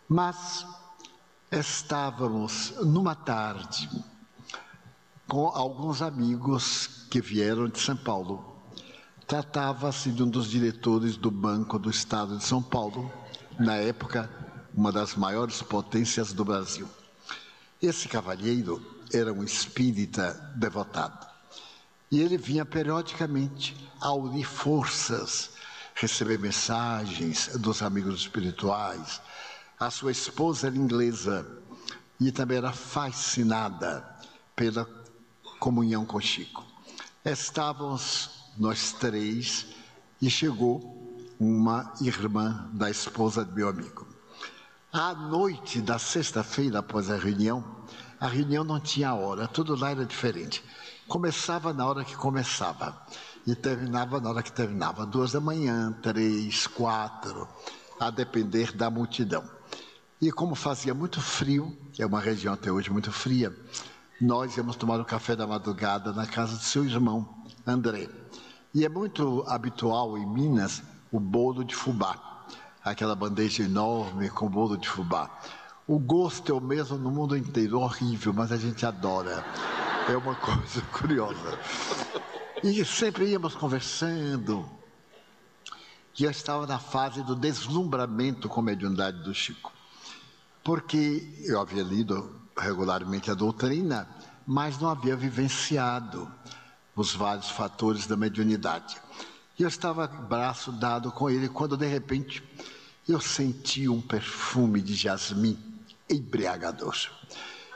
Mas estávamos numa tarde com alguns amigos que vieram de São Paulo. Tratava-se de um dos diretores do Banco do Estado de São Paulo, na época, uma das maiores potências do Brasil. Esse cavalheiro era um espírita devotado. E ele vinha periodicamente a unir forças, receber mensagens dos amigos espirituais. A sua esposa era inglesa e também era fascinada pela comunhão com Chico. Estávamos nós três e chegou uma irmã da esposa do meu amigo. À noite da sexta-feira, após a reunião não tinha hora, tudo lá era diferente. Começava na hora que começava e terminava na hora que terminava, 2 da manhã, 3, 4, a depender da multidão. E como fazia muito frio, é uma região até hoje muito fria, nós íamos tomar o café da madrugada na casa do seu irmão, André. E é muito habitual em Minas o bolo de fubá, aquela bandeja enorme com bolo de fubá. O gosto é o mesmo no mundo inteiro, horrível, mas a gente adora. É uma coisa curiosa. E sempre íamos conversando. E eu estava na fase do deslumbramento com a mediunidade do Chico. Porque eu havia lido regularmente a doutrina, mas não havia vivenciado os vários fatores da mediunidade. E eu estava braço dado com ele, quando de repente eu senti um perfume de jasmim embriagador.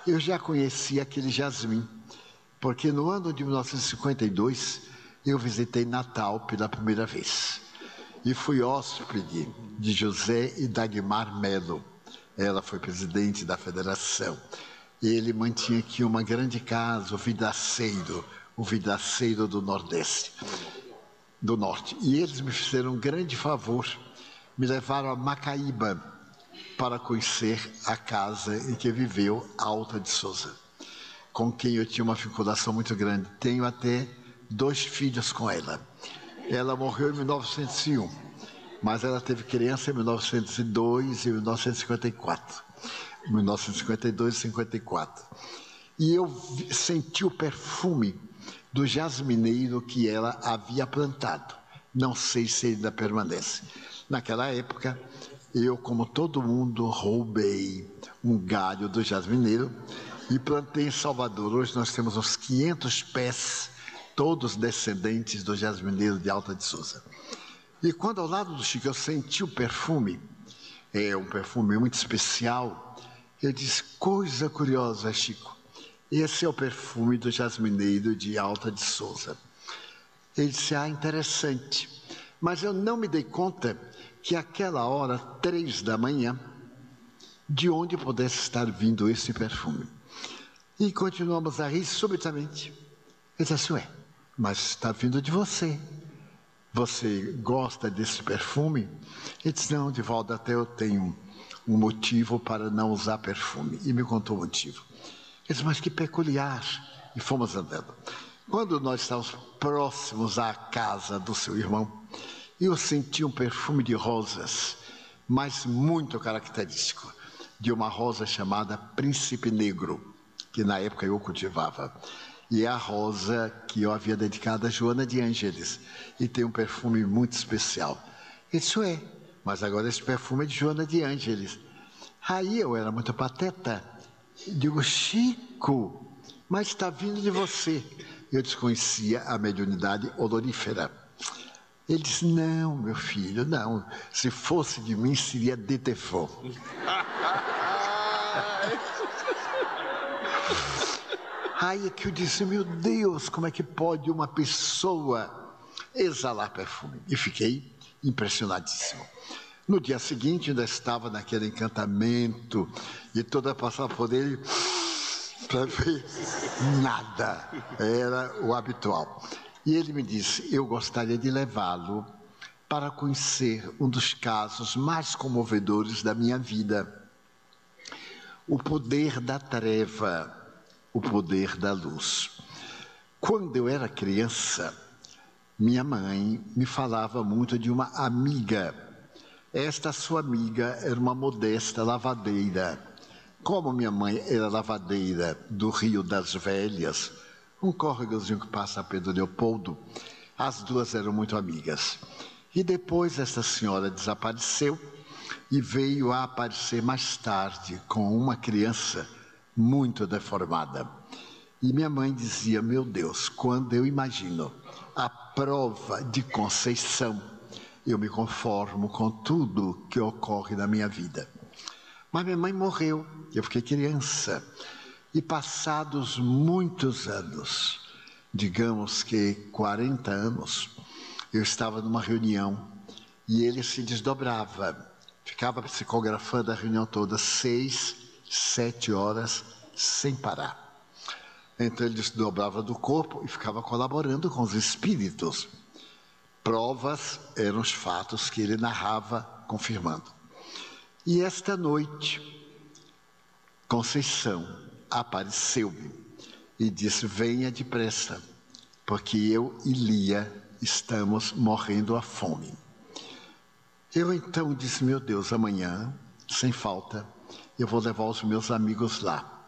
Eu já conhecia aquele jasmim, porque no ano de 1952 eu visitei Natal pela primeira vez. E fui hóspede de José e Dagmar Melo. Ela foi presidente da federação. Ele mantinha aqui uma grande casa, o Vidraceiro do Nordeste, do Norte. E eles me fizeram um grande favor, me levaram a Macaíba para conhecer a casa em que viveu Alta de Souza, com quem eu tinha uma vinculação muito grande. Tenho até 2 filhos com ela. Ela morreu em 1901, mas ela teve criança em 1902 e 1954. 1952 e 54. E eu senti o perfume do jasmineiro que ela havia plantado. Não sei se ainda permanece. Naquela época, eu, como todo mundo, roubei um galho do jasmineiro e plantei em Salvador. Hoje nós temos uns 500 pés, todos descendentes do jasmineiro de Alta de Souza. E quando ao lado do Chico eu senti o perfume, um perfume muito especial, eu disse, coisa curiosa, Chico, esse é o perfume do jasmineiro de Alta de Souza. Ele disse, interessante, mas eu não me dei conta que aquela hora, 3 da manhã, de onde pudesse estar vindo esse perfume. E continuamos a rir subitamente. Ele disse, mas está vindo de você. Você gosta desse perfume? Ele disse, não, Divaldo, até eu tenho um motivo para não usar perfume. E me contou o motivo. Ele disse, mas que peculiar. E fomos andando. Quando nós estávamos próximos à casa do seu irmão, eu senti um perfume de rosas, mas muito característico, de uma rosa chamada Príncipe Negro, que na época eu cultivava. E é a rosa que eu havia dedicado a Joana de Ângeles. E tem um perfume muito especial. Isso mas agora esse perfume é de Joana de Ângeles. Aí eu era muito pateta. Digo, Chico, mas está vindo de você. Eu desconhecia a mediunidade olorífera. Ele disse, não, meu filho, não. Se fosse de mim, seria de Tefon. Aí é que eu disse, meu Deus, como é que pode uma pessoa exalar perfume? E fiquei impressionadíssimo. No dia seguinte, ainda estava naquele encantamento, e toda passava por ele, para ver nada, era o habitual. E ele me disse, eu gostaria de levá-lo para conhecer um dos casos mais comovedores da minha vida. O poder da treva. O poder da luz. Quando eu era criança, minha mãe me falava muito de uma amiga Esta sua amiga era uma modesta lavadeira. Como minha mãe era lavadeira do Rio das Velhas, um córregozinho que passa a Pedro Leopoldo, as duas eram muito amigas. E depois essa senhora desapareceu e veio a aparecer mais tarde com uma criança muito deformada. E minha mãe dizia, meu Deus, quando eu imagino a prova de Conceição, eu me conformo com tudo que ocorre na minha vida. Mas minha mãe morreu, eu fiquei criança. E passados muitos anos, digamos que 40 anos, eu estava numa reunião e ele se desdobrava. Ficava psicografando a reunião toda, 6, 7 horas, sem parar. Então ele desdobrava do corpo e ficava colaborando com os espíritos. Provas eram os fatos que ele narrava, confirmando. E esta noite, Conceição apareceu-me e disse, venha depressa, porque eu e Lia estamos morrendo à fome. Eu então disse, meu Deus, amanhã, sem falta, eu vou levar os meus amigos lá.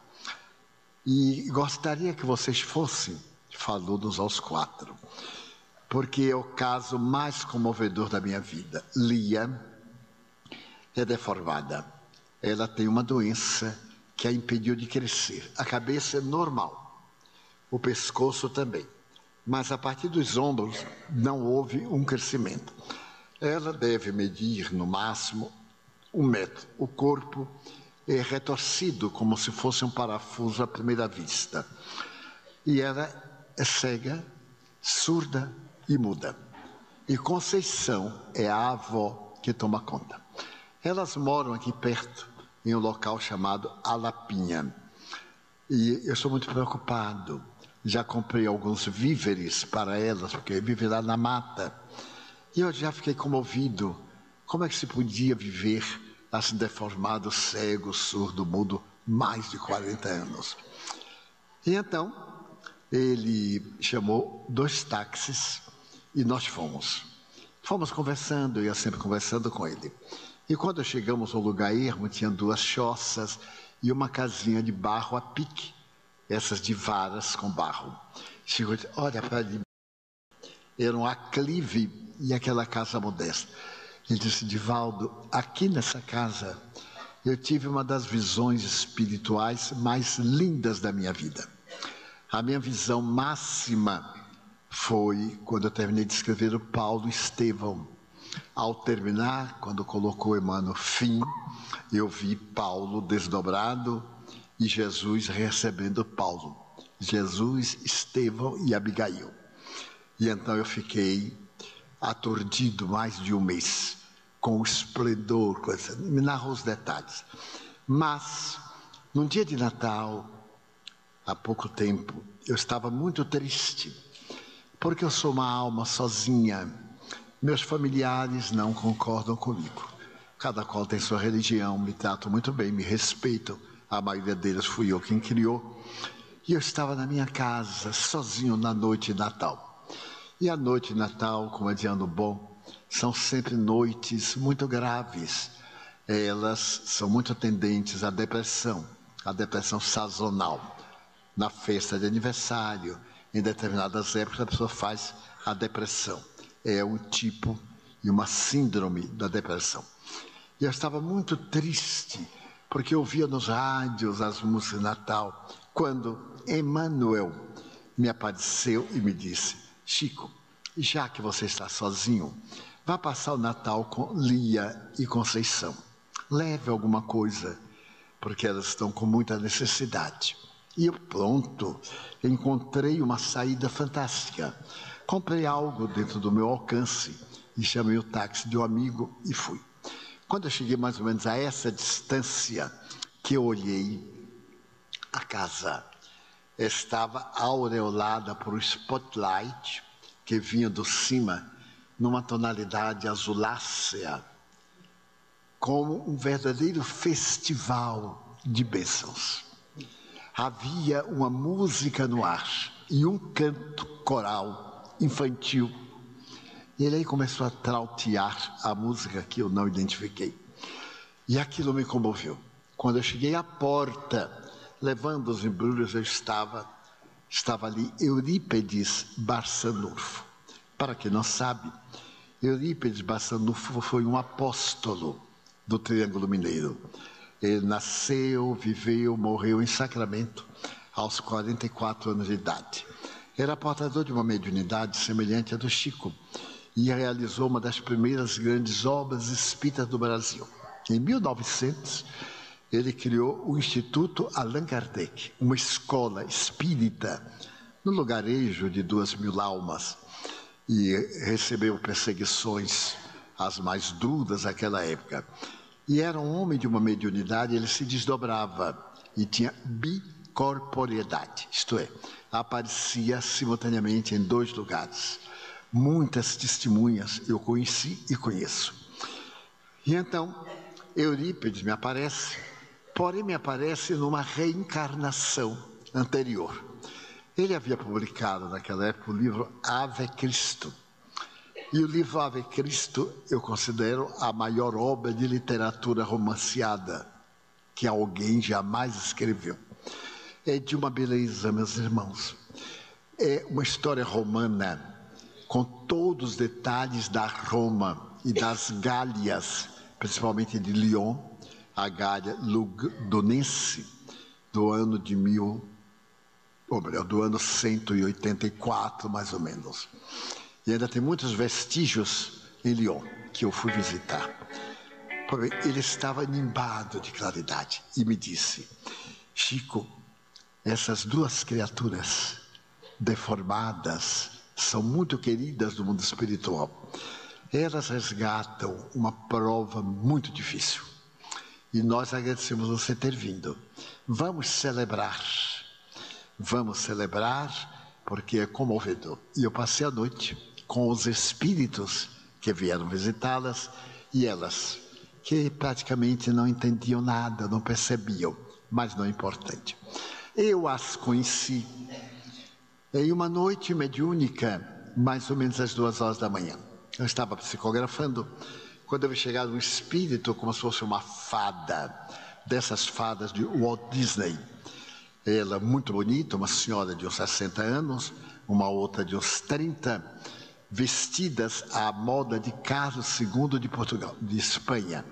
E gostaria que vocês fossem, falou-nos aos 4, porque é o caso mais comovedor da minha vida. Lia é deformada. Ela tem uma doença que a impediu de crescer. A cabeça é normal, o pescoço também. Mas a partir dos ombros não houve um crescimento. Ela deve medir, no máximo, 1 metro. O corpo é retorcido, como se fosse um parafuso à primeira vista. E ela é cega, surda e muda. E Conceição é a avó que toma conta. Elas moram aqui perto, em um local chamado Alapinha. E eu sou muito preocupado. Já comprei alguns víveres para elas, porque vivem lá na mata. E eu já fiquei comovido. Como é que se podia viver assim deformado, cego, surdo, mudo, mais de 40 anos? E então, ele chamou 2 táxis e nós fomos. Fomos conversando, eu ia sempre conversando com ele. E quando chegamos ao lugar ermo, tinha 2 choças e uma casinha de barro a pique, essas de varas com barro. Chegou e disse, olha para ali. Era um aclive e aquela casa modesta. Ele disse, Divaldo, aqui nessa casa eu tive uma das visões espirituais mais lindas da minha vida. A minha visão máxima foi quando eu terminei de escrever o Paulo Estevão. Ao terminar, quando colocou Emmanuel fim, eu vi Paulo desdobrado e Jesus recebendo Paulo. Jesus, Estevão e Abigail. E então eu fiquei aturdido mais de 1 mês, com o esplendor, me narrou os detalhes. Mas, num dia de Natal, há pouco tempo, eu estava muito triste, porque eu sou uma alma sozinha. Meus familiares não concordam comigo. Cada qual tem sua religião, me tratam muito bem, me respeitam. A maioria deles fui eu quem criou. E eu estava na minha casa, sozinho na noite de Natal. E a noite de Natal, como é de ano bom, são sempre noites muito graves. Elas são muito tendentes à depressão sazonal. Na festa de aniversário, em determinadas épocas, a pessoa faz a depressão. É um tipo e uma síndrome da depressão. E eu estava muito triste, porque eu via nos rádios as músicas de Natal, quando Emmanuel me apareceu e me disse, Chico, já que você está sozinho, vá passar o Natal com Lia e Conceição. Leve alguma coisa, porque elas estão com muita necessidade. E eu, pronto, encontrei uma saída fantástica. Comprei algo dentro do meu alcance e chamei o táxi de um amigo e fui. Quando eu cheguei mais ou menos a essa distância, que eu olhei, a casa estava aureolada por um spotlight que vinha do cima, numa tonalidade azulácea, como um verdadeiro festival de bênçãos. Havia uma música no ar e um canto coral infantil. E ele aí começou a trautear a música que eu não identifiquei. E aquilo me comoveu. Quando eu cheguei à porta, levando os embrulhos, estava ali Eurípides Barçanufo. Para quem não sabe, Eurípides Barçanufo foi um apóstolo do Triângulo Mineiro. Ele nasceu, viveu, morreu em Sacramento aos 44 anos de idade. Era portador de uma mediunidade semelhante à do Chico e realizou uma das primeiras grandes obras espíritas do Brasil. Em 1900, ele criou o Instituto Allan Kardec, uma escola espírita no lugarejo de 2.000 almas, e recebeu perseguições as mais duras naquela época. E era um homem de uma mediunidade, ele se desdobrava e tinha bicorporeidade, isto é, aparecia simultaneamente em 2 lugares. Muitas testemunhas eu conheci e conheço. E então, Eurípides me aparece, porém me aparece numa reencarnação anterior. Ele havia publicado naquela época o livro Ave Cristo. E o livro Ave Cristo eu considero a maior obra de literatura romanceada que alguém jamais escreveu. É de uma beleza, meus irmãos. É uma história romana com todos os detalhes da Roma e das Gálias, principalmente de Lyon, a Gália Lugdunense, do ano 184, mais ou menos. E ainda tem muitos vestígios em Lyon, que eu fui visitar. Porém, ele estava nimbado de claridade e me disse: Chico, essas 2 criaturas deformadas são muito queridas do mundo espiritual. Elas resgatam uma prova muito difícil. E nós agradecemos você ter vindo. Vamos celebrar, porque é comovedor. E eu passei a noite com os espíritos que vieram visitá-las e elas, que praticamente não entendiam nada, não percebiam, mas não é importante. Eu as conheci em uma noite mediúnica, mais ou menos às 2 horas da manhã. Eu estava psicografando, quando eu vi chegar um espírito como se fosse uma fada, dessas fadas de Walt Disney. Ela muito bonita, uma senhora de uns 60 anos, uma outra de uns 30, vestidas à moda de Carlos II de Portugal, de Espanha.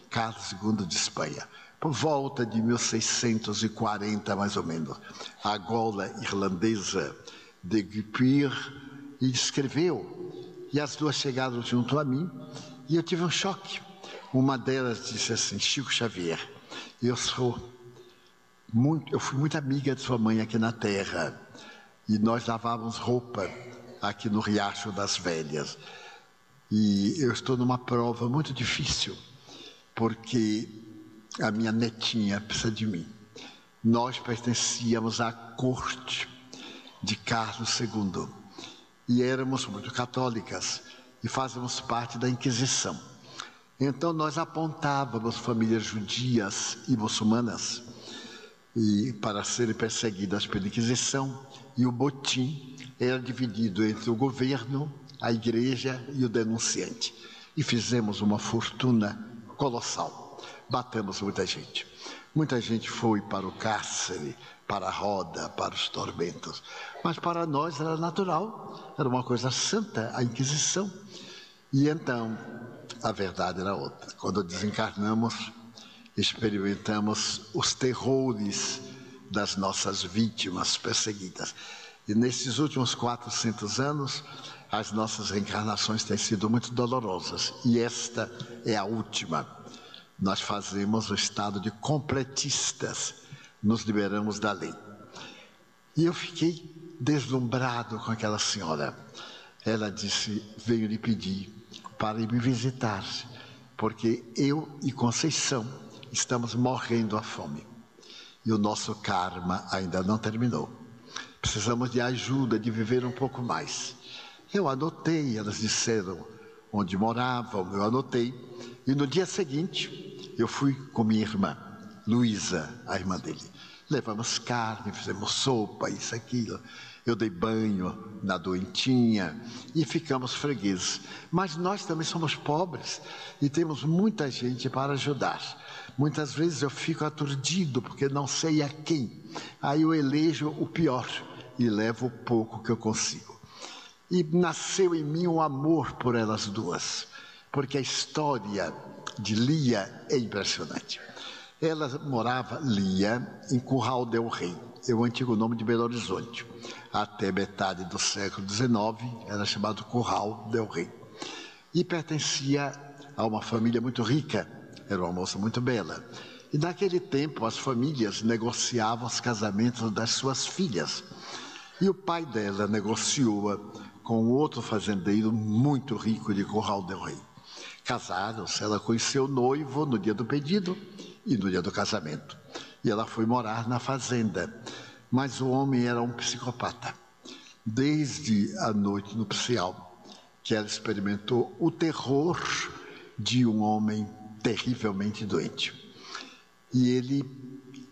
Carlos II de Espanha. Por volta de 1640, mais ou menos. A gola irlandesa de Guipir, e escreveu. E as 2 chegaram junto a mim e eu tive um choque. Uma delas disse assim: Chico Xavier, eu fui muito amiga de sua mãe aqui na Terra e nós lavávamos roupa aqui no Riacho das Velhas. E eu estou numa prova muito difícil, porque a minha netinha precisa de mim. Nós pertencíamos à corte de Carlos II e éramos muito católicas e fazíamos parte da Inquisição. Então nós apontávamos famílias judias e muçulmanas para serem perseguidas pela Inquisição, e o botim era dividido entre o governo, a igreja e o denunciante. E fizemos uma fortuna colossal. Batemos muita gente. Muita gente foi para o cárcere, para a roda, para os tormentos. Mas para nós era natural, era uma coisa santa, a Inquisição. E então, a verdade era outra. Quando desencarnamos, experimentamos os terrores das nossas vítimas perseguidas. E nesses últimos 400 anos, as nossas reencarnações têm sido muito dolorosas. E esta é a última. Nós fazemos o estado de completistas, nos liberamos da lei. E eu fiquei deslumbrado com aquela senhora. Ela disse: venho lhe pedir para ir me visitar, porque eu e Conceição estamos morrendo à fome. E o nosso karma ainda não terminou. Precisamos de ajuda, de viver um pouco mais. Eu anotei, elas disseram onde moravam, eu anotei. E no dia seguinte, eu fui com minha irmã, Luísa, a irmã dele. Levamos carne, fizemos sopa, isso, aquilo. Eu dei banho na doentinha e ficamos fregueses. Mas nós também somos pobres e temos muita gente para ajudar. Muitas vezes eu fico aturdido porque não sei a quem. Aí eu elejo o pior e levo o pouco que eu consigo. E nasceu em mim um amor por elas duas, porque a história de Lia é impressionante. Ela morava, Lia, em Curral del Rei, é o antigo nome de Belo Horizonte. Até metade do século XIX, era chamado Curral del Rei. E pertencia a uma família muito rica, era uma moça muito bela. E naquele tempo as famílias negociavam os casamentos das suas filhas. E o pai dela negociou com outro fazendeiro muito rico de Curral del Rei. Casaram-se, ela conheceu o noivo no dia do pedido e no dia do casamento. E ela foi morar na fazenda. Mas o homem era um psicopata. Desde a noite nupcial, que ela experimentou o terror de um homem terrivelmente doente. E ele,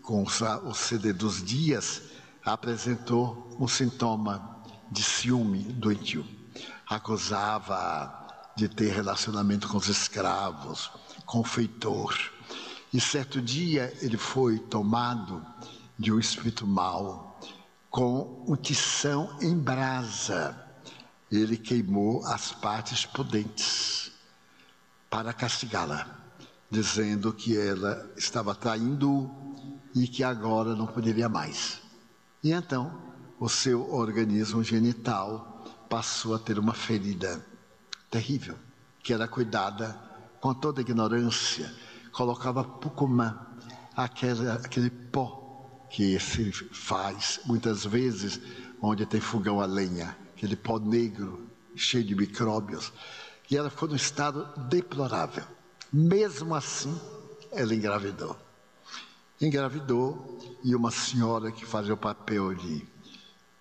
com o ceder dos dias, apresentou um sintoma de ciúme doentio. Acusava de ter relacionamento com os escravos, com o feitor. E certo dia ele foi tomado de um espírito mau, com um tição em brasa. Ele queimou as partes pudentes para castigá-la, dizendo que ela estava traindo-o e que agora não poderia mais. E então o seu organismo genital passou a ter uma ferida terrível, que era cuidada com toda a ignorância. Colocava pucumã, aquele pó que se faz muitas vezes onde tem fogão a lenha, aquele pó negro cheio de micróbios. E ela ficou num estado deplorável. Mesmo assim, ela engravidou. Engravidou e uma senhora que fazia o papel de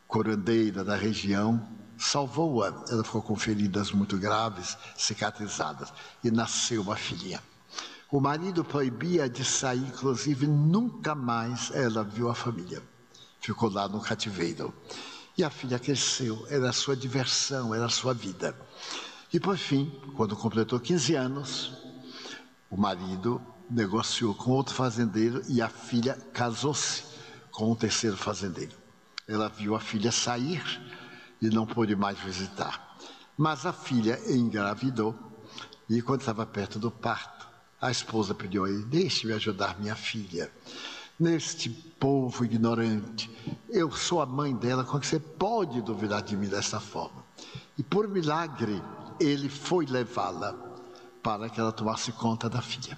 curandeira da região salvou-a. Ela ficou com feridas muito graves, cicatrizadas, e nasceu uma filhinha. O marido proibia de sair, inclusive nunca mais ela viu a família. Ficou lá no cativeiro. E a filha cresceu, era a sua diversão, era a sua vida. E por fim, quando completou 15 anos, o marido negociou com outro fazendeiro e a filha casou-se com um terceiro fazendeiro. Ela viu a filha sair e não pôde mais visitar. Mas a filha engravidou e quando estava perto do parto, a esposa pediu a ele: deixe-me ajudar minha filha. Neste povo ignorante, eu sou a mãe dela, como você pode duvidar de mim dessa forma? E por milagre, ele foi levá-la para que ela tomasse conta da filha.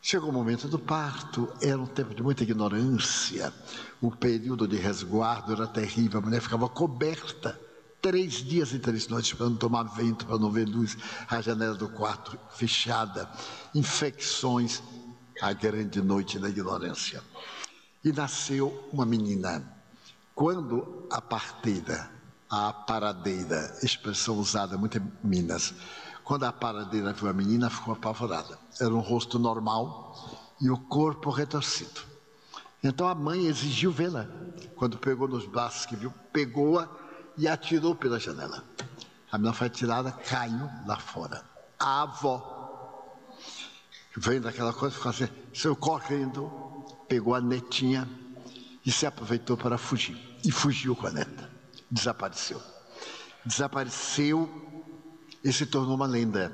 Chegou o momento do parto, era um tempo de muita ignorância, o período de resguardo era terrível, a mulher ficava coberta 3 dias e 3 noites para não tomar vento, para não ver luz, a janela do quarto fechada, infecções, a grande noite da ignorância. E nasceu uma menina. Quando a parteira, a paradeira, expressão usada muito em Minas, quando a paradeira viu a menina, ficou apavorada. Era um rosto normal e o corpo retorcido. Então a mãe exigiu vê-la. Quando pegou nos braços que viu, pegou-a e atirou pela janela. A menina foi atirada, caiu lá fora. A avó, vendo aquela coisa, ficou assim, saiu correndo, pegou a netinha e se aproveitou para fugir. E fugiu com a neta. Desapareceu. Desapareceu e se tornou uma lenda.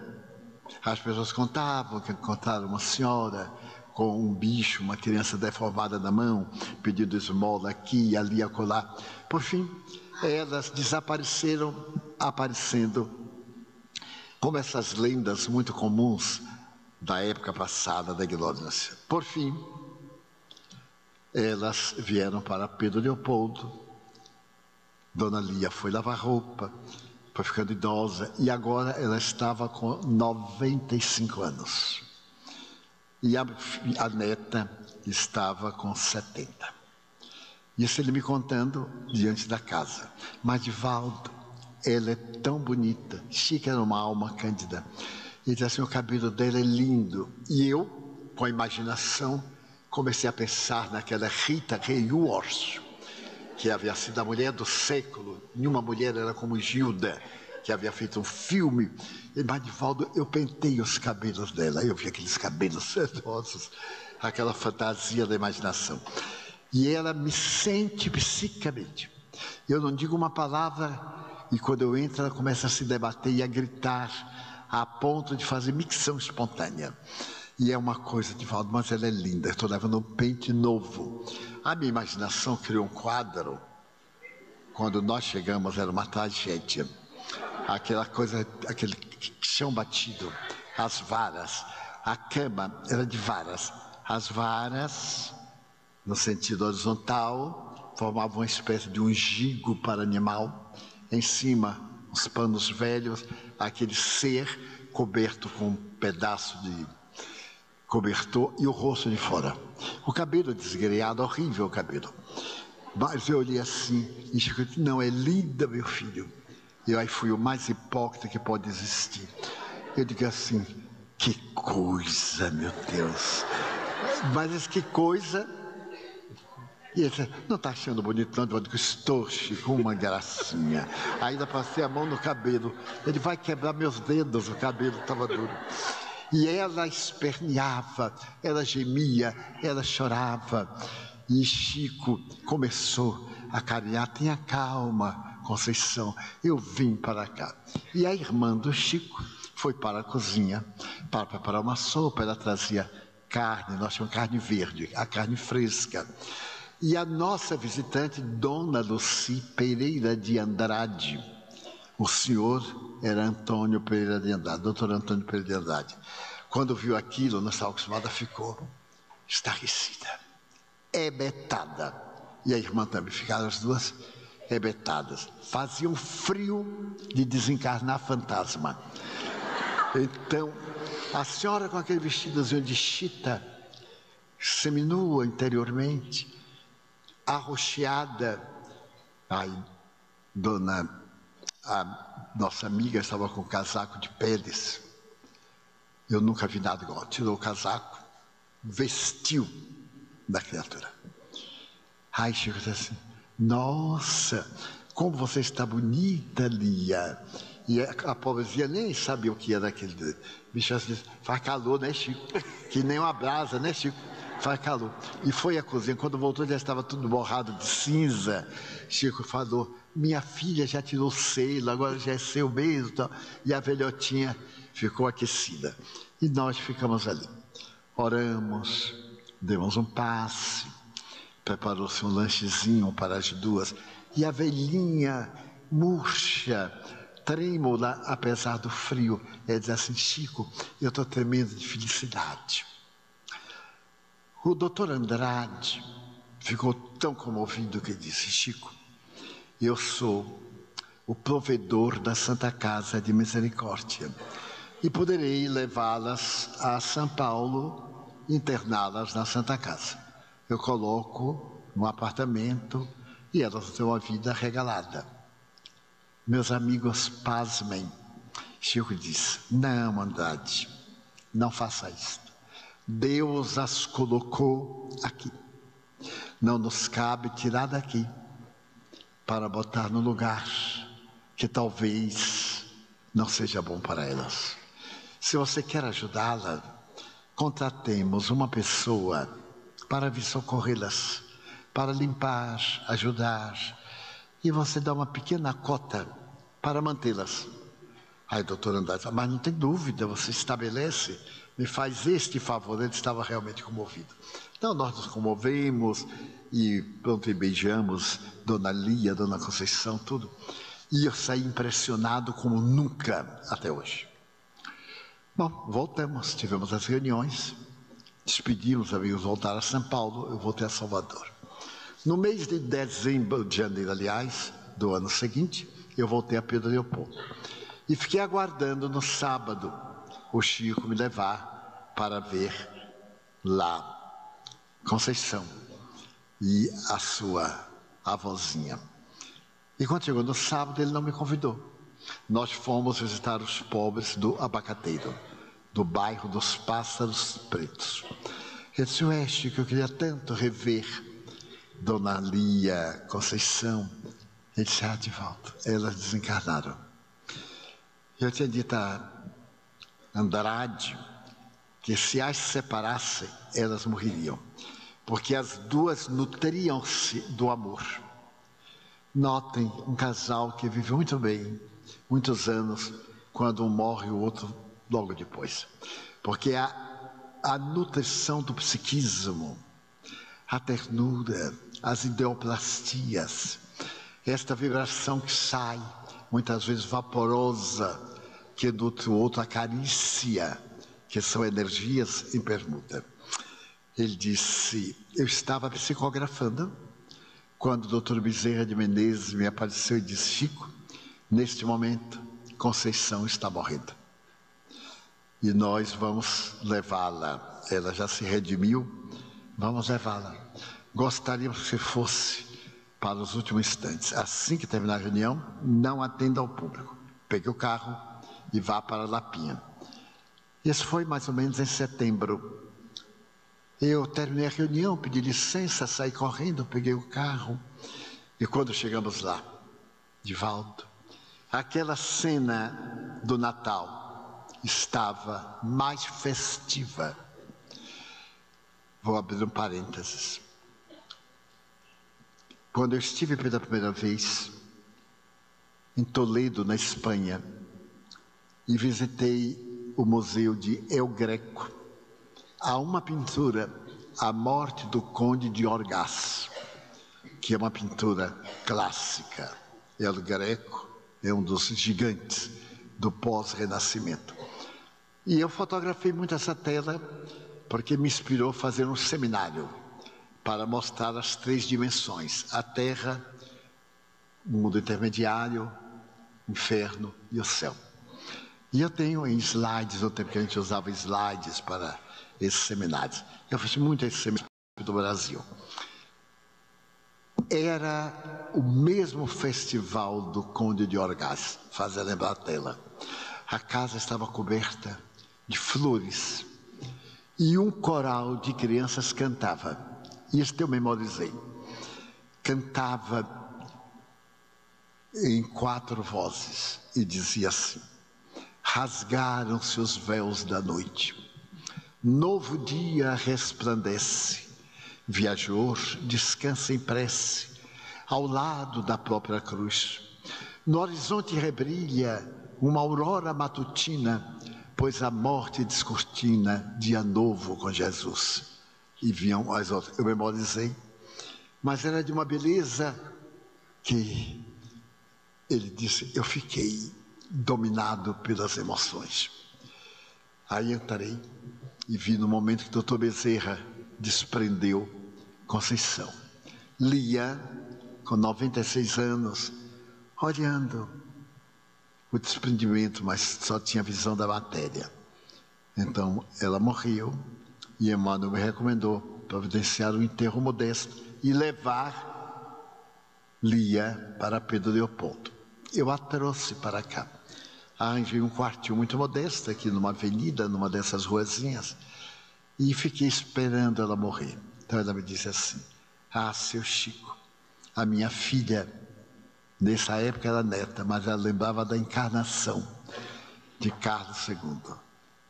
As pessoas contavam que encontraram uma senhora com um bicho, uma criança deformada na mão, pedindo esmola aqui, ali, acolá. Por fim, elas desapareceram, aparecendo como essas lendas muito comuns da época passada da ignorância. Por fim, elas vieram para Pedro Leopoldo. Dona Lia foi lavar roupa, foi ficando idosa e agora ela estava com 95 anos. E a neta estava com 70. Isso ele me contando diante da casa. Mas Divaldo, ela é tão bonita, chica, era uma alma cândida. Ele disse assim, o cabelo dela é lindo. E eu, com a imaginação, comecei a pensar naquela Rita Hayworth, que havia sido a mulher do século. Nenhuma mulher era como Gilda, que havia feito um filme. E Manivaldo, eu pentei os cabelos dela. Eu vi aqueles cabelos sedosos, aquela fantasia da imaginação. E ela me sente psicamente. Eu não digo uma palavra, e quando eu entro, ela começa a se debater e a gritar, a ponto de fazer micção espontânea. E é uma coisa, Divaldo, mas ela é linda. Estou levando um pente novo. A minha imaginação criou um quadro. Quando nós chegamos, era uma tragédia. Aquela coisa, aquele chão batido, as varas. A cama era de varas. As varas, no sentido horizontal, formavam uma espécie de um gigo para animal. Em cima, os panos velhos, aquele ser coberto com um pedaço de cobertor e o rosto de fora. O cabelo desgreado, horrível o cabelo. Mas eu olhei assim e Chico disse, não, é linda, meu filho. Eu aí fui o mais hipócrita que pode existir. Eu digo assim, que coisa, meu Deus. Mas que coisa. E ele disse, não está achando bonito não? Eu digo, estou, Chico, uma gracinha. Ainda passei a mão no cabelo. Ele vai quebrar meus dedos, o cabelo estava duro. E ela esperneava, ela gemia, ela chorava. E Chico começou a carinhar, tenha calma, Conceição, eu vim para cá. E a irmã do Chico foi para a cozinha para preparar uma sopa. Ela trazia carne, nós chamamos carne verde, a carne fresca. E a nossa visitante, Dona Luci Pereira de Andrade, o senhor era Antônio Pereira de Andrade, doutor Antônio Pereira de Andrade. Quando viu aquilo, não estava acostumada, ficou estarrecida, hebetada. E a irmã também, ficaram as duas hebetadas. Fazia um frio de desencarnar fantasma. Então, a senhora com aquele vestidozinho de chita, seminua interiormente, arroxeada. Aí, a nossa amiga estava com um casaco de peles. Eu nunca vi nada igual. Tirou o casaco, vestiu da criatura. Aí Chico disse assim, nossa, como você está bonita, Lia. E a pobrezinha nem sabia o que era aquele bicho. Assim, faz calor, né, Chico? Que nem uma brasa, né, Chico? Faz calor. E foi à cozinha. Quando voltou, já estava tudo borrado de cinza. Chico falou, minha filha já tirou o selo, agora já é seu mesmo. Tal. E a velhotinha ficou aquecida. E nós ficamos ali. Oramos, demos um passe, preparou-se um lanchezinho para as duas. E a velhinha, murcha, trêmula, apesar do frio, ela diz assim, Chico, eu estou tremendo de felicidade. O doutor Andrade ficou tão comovido que disse, Chico, eu sou o provedor da Santa Casa de Misericórdia e poderei levá-las a São Paulo, interná-las na Santa Casa. Eu coloco no apartamento e elas têm uma vida regalada. Meus amigos, pasmem. Chico disse, não, Andrade, não faça isso. Deus as colocou aqui. Não nos cabe tirar daqui para botar no lugar que talvez não seja bom para elas. Se você quer ajudá-la, contratemos uma pessoa para vir socorrê-las, para limpar, ajudar, e você dá uma pequena cota para mantê-las. Aí o doutor Andrade fala, mas não tem dúvida, você estabelece, me faz este favor. Ele estava realmente comovido. Então nós nos comovemos e pronto, e beijamos Dona Lia, Dona Conceição, tudo. E eu saí impressionado como nunca até hoje. Bom, voltamos, tivemos as reuniões, despedimos, amigos, voltar a São Paulo, eu voltei a Salvador. No mês de dezembro, de janeiro, aliás, do ano seguinte, eu voltei a Pedro Leopoldo. E fiquei aguardando no sábado o Chico me levar para ver lá Conceição e a sua avózinha. E quando chegou no sábado, ele não me convidou. Nós fomos visitar os pobres do Abacateiro, do bairro dos Pássaros Pretos. Eu disse, o Chico, que eu queria tanto rever Dona Lia, Conceição. Ele disse, Divaldo, elas desencarnaram. Eu tinha dito a Andrade que se as separassem, elas morreriam, porque as duas nutriam-se do amor. Notem um casal que vive muito bem, muitos anos, quando um morre, o outro logo depois. Porque a nutrição do psiquismo, a ternura, as ideoplastias, esta vibração que sai, muitas vezes vaporosa, que nutre o outro, a carícia, que são energias em permuta. Ele disse, eu estava psicografando, quando o Dr. Bezerra de Menezes me apareceu e disse, Chico, neste momento, Conceição está morrendo. E nós vamos levá-la. Ela já se redimiu, vamos levá-la. Gostaríamos que fosse para os últimos instantes. Assim que terminar a reunião, não atenda ao público. Pegue o carro e vá para Lapinha. Isso foi mais ou menos em setembro. Eu terminei a reunião, pedi licença, saí correndo, peguei o carro. E quando chegamos lá, Divaldo, aquela cena do Natal estava mais festiva. Vou abrir um parênteses. Quando eu estive pela primeira vez em Toledo, na Espanha, e visitei o museu de El Greco, há uma pintura, A Morte do Conde de Orgaz, que é uma pintura clássica. El Greco é um dos gigantes do pós-renascimento. E eu fotografei muito essa tela porque me inspirou a fazer um seminário para mostrar as três dimensões: a Terra, o mundo intermediário, o inferno e o céu. E eu tenho em slides, no tempo que a gente usava slides para esses seminários. Eu fiz muito esse seminário do Brasil. Era o mesmo festival do Conde de Orgaz, fazia lembrar a tela. A casa estava coberta de flores e um coral de crianças cantava. Isto eu memorizei. Cantava em 4 vozes e dizia assim: rasgaram-se os véus da noite, novo dia resplandece, viajor descansa em prece, ao lado da própria cruz. No horizonte rebrilha uma aurora matutina, pois a morte descortina dia novo com Jesus. E vinham as outras, eu memorizei, mas era de uma beleza que ele disse, eu fiquei dominado pelas emoções. Aí entrei e vi no momento que o Dr. Bezerra desprendeu Conceição. Lia, com 96 anos, olhando o desprendimento, mas só tinha visão da matéria. Então, ela morreu e Emmanuel me recomendou providenciar um enterro modesto e levar Lia para Pedro Leopoldo. Eu a trouxe para cá. Arranjei um quartinho muito modesto aqui numa avenida, numa dessas ruazinhas, e fiquei esperando ela morrer. Então ela me disse assim: seu Chico, a minha filha, nessa época era neta, mas ela lembrava da encarnação de Carlos II.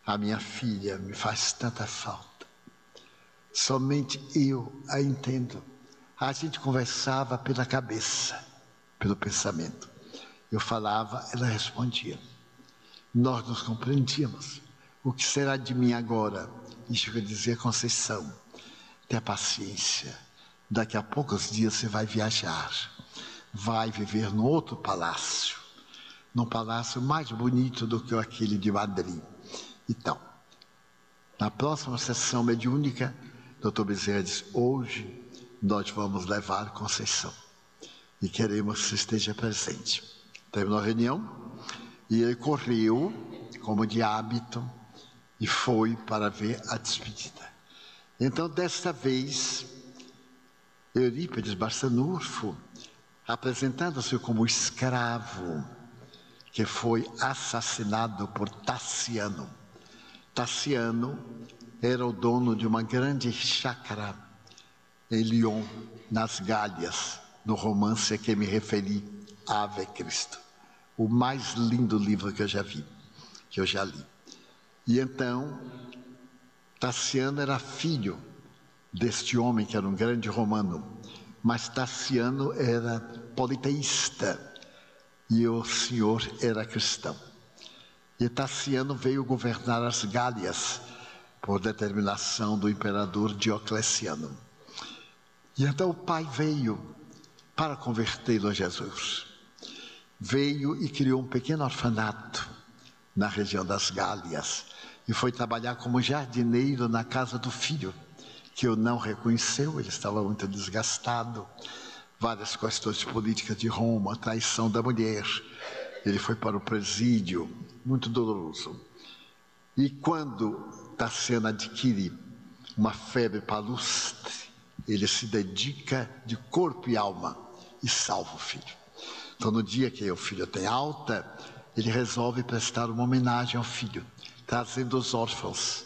A minha filha me faz tanta falta. Somente eu a entendo. A gente conversava pela cabeça, pelo pensamento. Eu falava, ela respondia. Nós nos compreendíamos. O que será de mim agora? Isso que eu dizia, Conceição, tenha paciência. Daqui a poucos dias você vai viajar. Vai viver num outro palácio. Num palácio mais bonito do que aquele de Madrid. Então, na próxima sessão mediúnica, Dr. Bezerra disse, hoje nós vamos levar Conceição. E queremos que você esteja presente. Terminou a reunião e ele correu, como de hábito, e foi para ver a despedida. Então, desta vez, Eurípides Barçanufo, apresentando-se como escravo, que foi assassinado por Tassiano. Tassiano era o dono de uma grande chácara em Lyon, nas Gálias, no romance a que me referi, Ave Cristo. O mais lindo livro que eu já vi, que eu já li. E então, Tassiano era filho deste homem que era um grande romano, mas Tassiano era politeísta e o senhor era cristão. E Tassiano veio governar as Gálias por determinação do imperador Diocleciano. E então o pai veio para convertê-lo a Jesus. Veio e criou um pequeno orfanato na região das Gálias e foi trabalhar como jardineiro na casa do filho, que o não reconheceu, ele estava muito desgastado, várias questões políticas de Roma, a traição da mulher, ele foi para o presídio, muito doloroso. E quando Tassiano adquire uma febre palustre, ele se dedica de corpo e alma e salva o filho. Então, no dia que o filho tem alta, ele resolve prestar uma homenagem ao filho, trazendo os órfãos,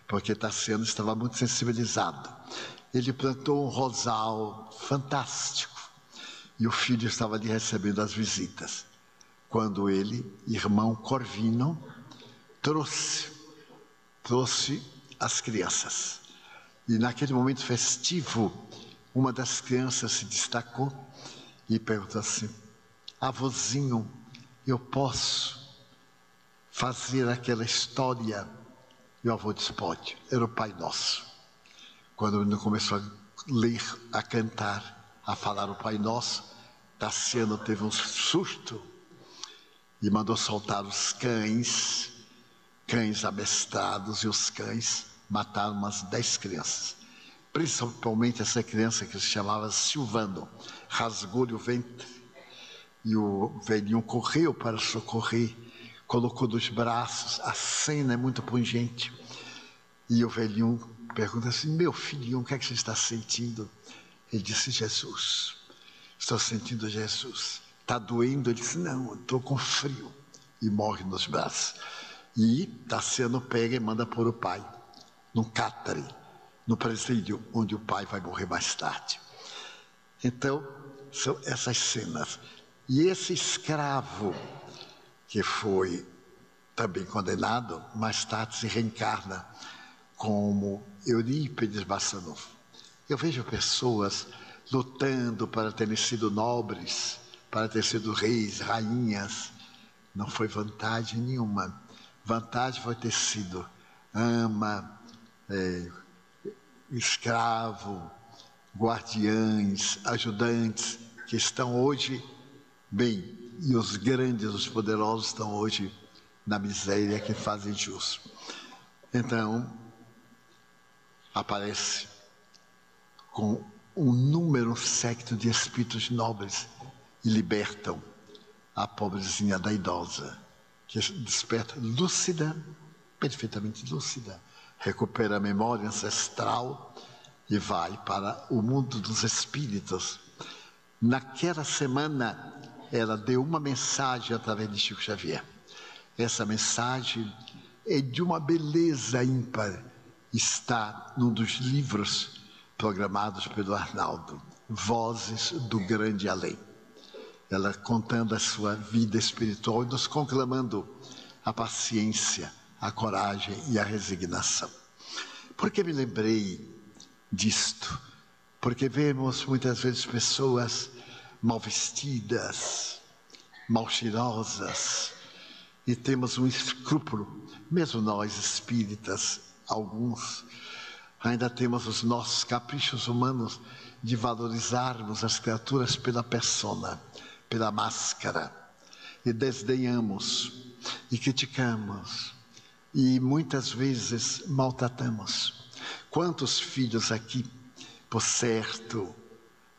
porque Tassiano estava muito sensibilizado. Ele plantou um rosal fantástico e o filho estava ali recebendo as visitas. Quando ele, irmão Corvino, trouxe as crianças. E naquele momento festivo, uma das crianças se destacou e perguntou assim: avôzinho, eu posso fazer aquela história? E o avô disse: pode. Era o Pai Nosso. Quando ele começou a ler, a cantar, a falar o Pai Nosso, Tassiano teve um susto e mandou soltar os cães amestrados, e os cães mataram umas 10 crianças. Principalmente essa criança que se chamava Silvano, rasgou-lhe o ventre e o velhinho correu para socorrer, colocou nos braços. A cena é muito pungente. E o velhinho pergunta assim: meu filhinho, o que é que você está sentindo? Ele disse: Jesus, estou sentindo Jesus. Está doendo? Ele disse: não, estou com frio. E morre nos braços. E Tassiano pega e manda pôr o pai num cátare, no presídio, onde o pai vai morrer mais tarde. Então, são essas cenas. E esse escravo, que foi também condenado, mais tarde se reencarna como Eurípides Barçanufo. Eu vejo pessoas lutando para terem sido nobres, para terem sido reis, rainhas. Não foi vantagem nenhuma. Vantagem foi ter sido ama, escravo, guardiães, ajudantes, que estão hoje bem, e os grandes, os poderosos estão hoje na miséria que fazem jus. Então, aparece com um número secto de espíritos nobres e libertam a pobrezinha da idosa, que desperta lúcida, perfeitamente lúcida, recupera a memória ancestral e vai para o mundo dos espíritos. Naquela semana, ela deu uma mensagem através de Chico Xavier. Essa mensagem é de uma beleza ímpar. Está num dos livros programados pelo Arnaldo, Vozes do Grande Além. Ela contando a sua vida espiritual e nos conclamando a paciência, a coragem e a resignação. Por que me lembrei disto? Porque vemos muitas vezes pessoas mal vestidas, mal cheirosas, e temos um escrúpulo, mesmo nós espíritas, alguns, ainda temos os nossos caprichos humanos de valorizarmos as criaturas pela persona, pela máscara, e desdenhamos, e criticamos, e muitas vezes maltratamos. Quantos filhos aqui, por certo,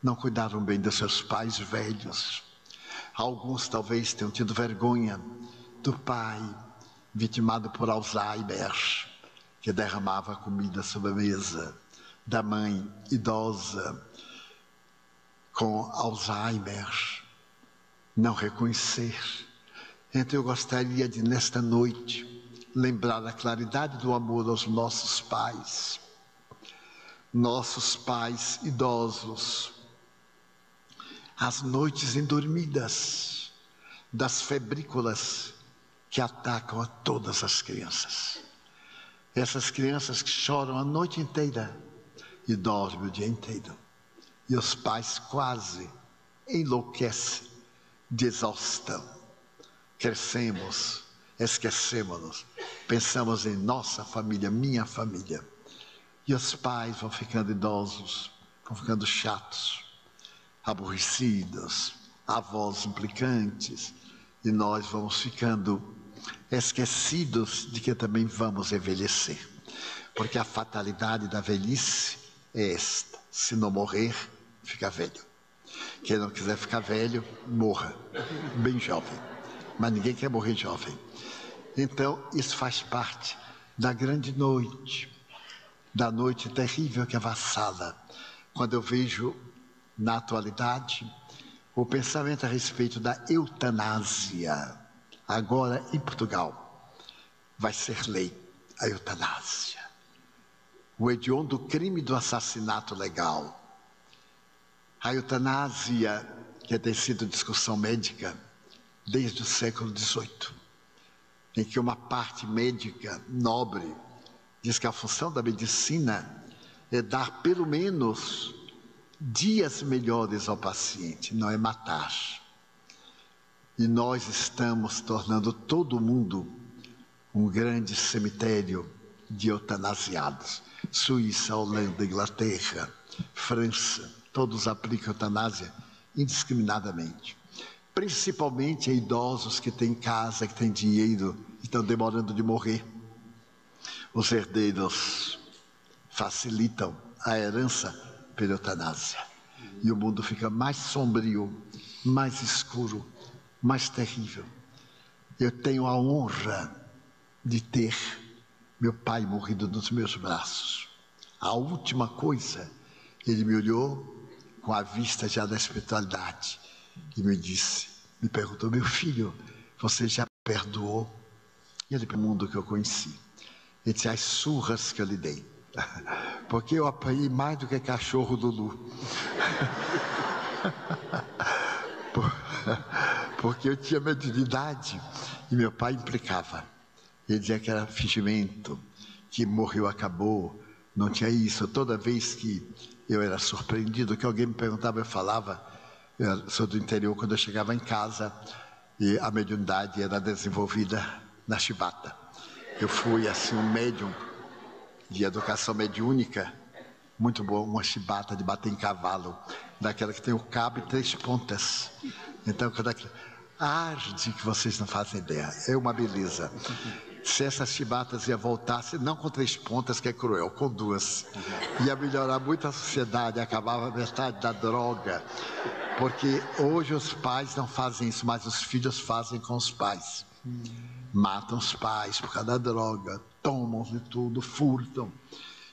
não cuidaram bem dos seus pais velhos? Alguns talvez tenham tido vergonha do pai vitimado por Alzheimer, que derramava comida sobre a mesa, da mãe idosa com Alzheimer, não reconhecer. Então eu gostaria de, nesta noite, lembrar a claridade do amor aos nossos pais idosos, as noites endormidas das febrículas que atacam a todas as crianças. Essas crianças que choram a noite inteira e dormem o dia inteiro. E os pais quase enlouquecem de exaustão. Crescemos, esquecemos-nos, pensamos em nossa família, minha família. E os pais vão ficando idosos, vão ficando chatos, aborrecidos, avós implicantes, e nós vamos ficando esquecidos de que também vamos envelhecer. Porque a fatalidade da velhice é esta: se não morrer, fica velho. Quem não quiser ficar velho, morra, bem jovem. Mas ninguém quer morrer jovem. Então, isso faz parte da grande noite, da noite terrível que avassala. Quando eu vejo, na atualidade, o pensamento a respeito da eutanásia. Agora, em Portugal, vai ser lei a eutanásia. O hediondo crime do assassinato legal. A eutanásia, que tem sido discussão médica desde o século XVIII, em que uma parte médica nobre diz que a função da medicina é dar pelo menos dias melhores ao paciente, não é matar. E nós estamos tornando todo mundo um grande cemitério de eutanasiados. Suíça, Holanda, Inglaterra, França, todos aplicam eutanásia indiscriminadamente. Principalmente a idosos que têm casa, que têm dinheiro e estão demorando de morrer. Os herdeiros facilitam a herança pela eutanásia. E o mundo fica mais sombrio, mais escuro, mais terrível. Eu tenho a honra de ter meu pai morrido nos meus braços. A última coisa, ele me olhou com a vista já da espiritualidade e me perguntou: meu filho, você já perdoou? E ele perguntou o mundo que eu conheci. Ele disse: as surras que eu lhe dei, porque eu apanhei mais do que cachorro do Lu. Porque eu tinha mediunidade e meu pai implicava. Ele dizia que era fingimento, que morreu, acabou, não tinha isso. Toda vez que eu era surpreendido, que alguém me perguntava, eu falava. Eu sou do interior, quando eu chegava em casa, e a mediunidade era desenvolvida na chibata. Eu fui assim um médium de educação mediúnica, muito bom, uma chibata de bater em cavalo, daquela que tem o cabo e 3 pontas. Então, quando aquilo arde, que vocês não fazem ideia, é uma beleza. Se essas chibatas iam voltar, não com 3 pontas, que é cruel, com 2, ia melhorar muito a sociedade, acabava metade da droga, porque hoje os pais não fazem isso, mas os filhos fazem com os pais. Matam os pais por causa da droga, tomam de tudo, furtam.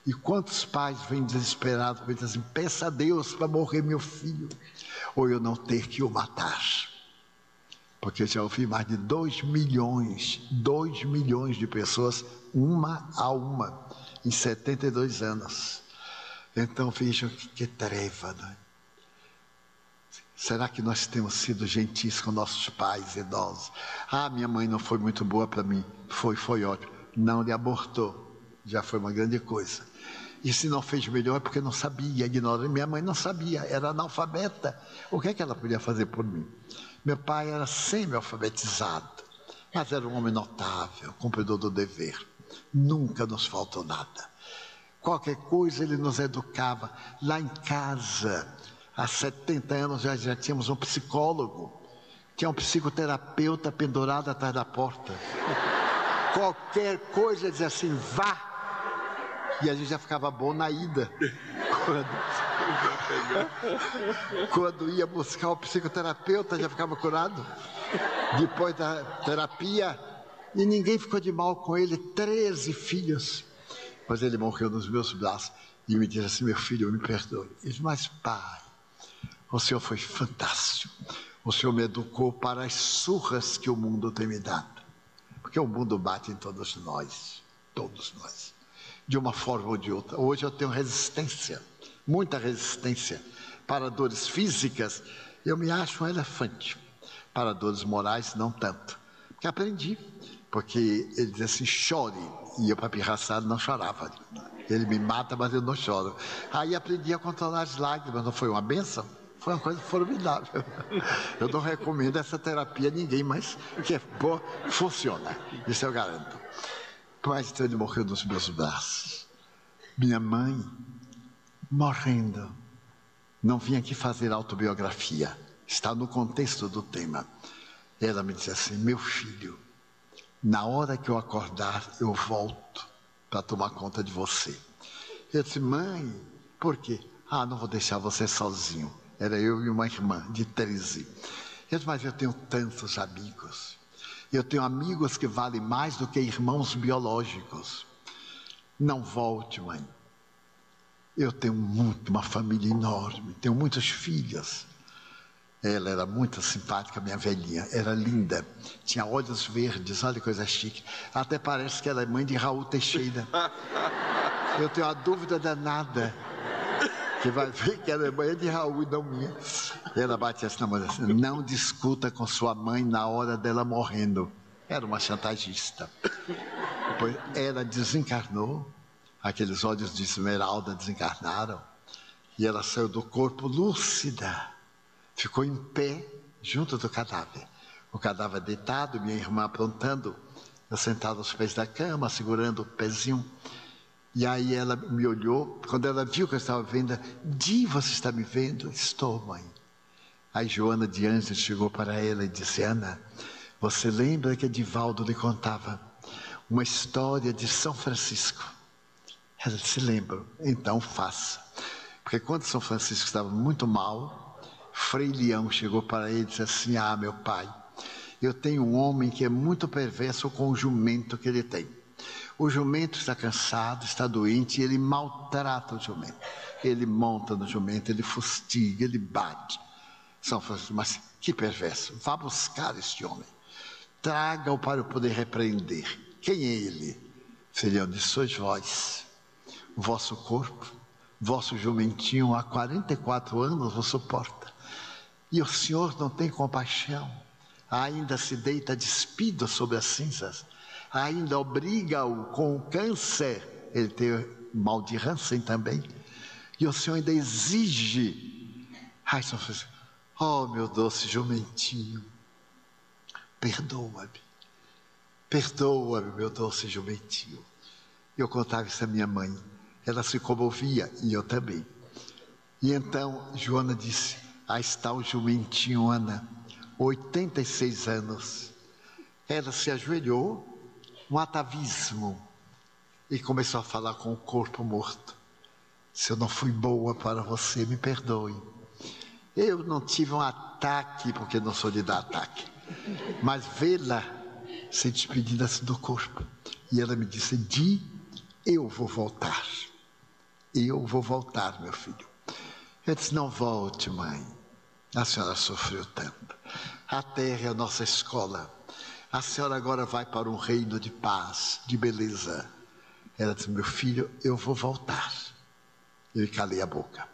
E quantos pais vêm desesperados e dizem: peça a Deus para morrer meu filho, ou eu não ter que o matar. Porque eu já ouvi mais de 2 milhões de pessoas, uma a uma, em 72 anos. Então vejam que treva, não é? Será que nós temos sido gentis com nossos pais idosos? Ah, minha mãe não foi muito boa para mim. Foi ótimo. Não lhe abortou. Já foi uma grande coisa. E se não fez melhor é porque não sabia, ignorou. Minha mãe não sabia, era analfabeta. O que é que ela podia fazer por mim? Meu pai era semi-alfabetizado, mas era um homem notável, cumpridor do dever. Nunca nos faltou nada. Qualquer coisa ele nos educava. Lá em casa, há 70 anos já tínhamos um psicólogo, tinha um psicoterapeuta pendurado atrás da porta. Qualquer coisa ele dizia assim: vá. E a gente já ficava bom na ida. Quando ia buscar o psicoterapeuta, já ficava curado. Depois da terapia, e ninguém ficou de mal com ele, 13 filhos. Mas ele morreu nos meus braços e me disse assim: meu filho, me perdoe. Eu disse: mas pai, o senhor foi fantástico. O senhor me educou para as surras que o mundo tem me dado. porque o mundo bate em todos nós, de uma forma ou de outra. Hoje eu tenho resistência, muita resistência para dores físicas. Eu me acho um elefante. Para dores morais, não tanto. Porque aprendi, porque ele dizia assim, chore, e eu, para pirraçado, não chorava. Ele me mata, mas eu não choro. Aí aprendi a controlar as lágrimas, não foi uma bênção? Foi uma coisa formidável. Eu não recomendo essa terapia a ninguém, mas que é boa, funciona. Isso eu garanto. Mas então ele morreu nos meus braços. Minha mãe, morrendo. Não vim aqui fazer autobiografia. Está no contexto do tema. Ela me disse assim, meu filho, na hora que eu acordar, eu volto para tomar conta de você. Eu disse, mãe, por quê? Ah, não vou deixar você sozinho. Era eu e uma irmã de 13. Eu disse, mas eu tenho tantos amigos. Eu tenho amigos que valem mais do que irmãos biológicos. Não volte, mãe. Eu tenho uma família enorme, tenho muitas filhas. Ela era muito simpática, minha velhinha, era linda, tinha olhos verdes, olha que coisa chique. Até parece que ela é mãe de Raul Teixeira. Eu tenho a dúvida danada, que vai ver que ela é mãe de Raul e não minha. Ela batia assim na mão, assim, não discuta com sua mãe na hora dela morrendo. Era uma chantagista. Depois ela desencarnou, aqueles olhos de esmeralda desencarnaram, e ela saiu do corpo lúcida. Ficou em pé, junto do cadáver. O cadáver deitado, minha irmã aprontando. Eu sentado aos pés da cama, segurando o pezinho. E aí ela me olhou. Quando ela viu que eu estava vendo, Di, você está me vendo? Estou, mãe. Aí Joana de Anjos chegou para ela e disse, Ana, você lembra que Edivaldo lhe contava uma história de São Francisco? Ela disse, lembro. Então faça. Porque quando São Francisco estava muito mal, Frei Leão chegou para ele e disse assim, ah, meu pai, eu tenho um homem que é muito perverso com o jumento que ele tem. O jumento está cansado, está doente, e ele maltrata o jumento. Ele monta no jumento, ele fustiga, ele bate. São Francisco, mas que perverso, vá buscar este homem. Traga-o para eu poder repreender. Quem é ele? Frei Leão disse, sois vós, vosso corpo, vosso jumentinho há 44 anos vos suporta. E o Senhor não tem compaixão, ainda se deita despido sobre as cinzas, ainda obriga-o com o câncer, ele tem mal de Hansen também, e o Senhor ainda exige, ai, São Francisco, oh meu doce jumentinho, perdoa-me, meu doce jumentinho. Eu contava isso à minha mãe, ela se comovia e eu também. E então Joana disse, aí está o jumentinho, Ana, 86 anos. Ela se ajoelhou, um atavismo, e começou a falar com o corpo morto. Se eu não fui boa para você, me perdoe. Eu não tive um ataque, porque não sou de dar ataque, mas vê-la se despedindo assim do corpo. E ela me disse, Di, eu vou voltar. Eu vou voltar, meu filho. Eu disse, não volte, mãe. A senhora sofreu tanto. A terra é a nossa escola. A senhora agora vai para um reino de paz, de beleza. Ela disse, meu filho, eu vou voltar. Eu calei a boca.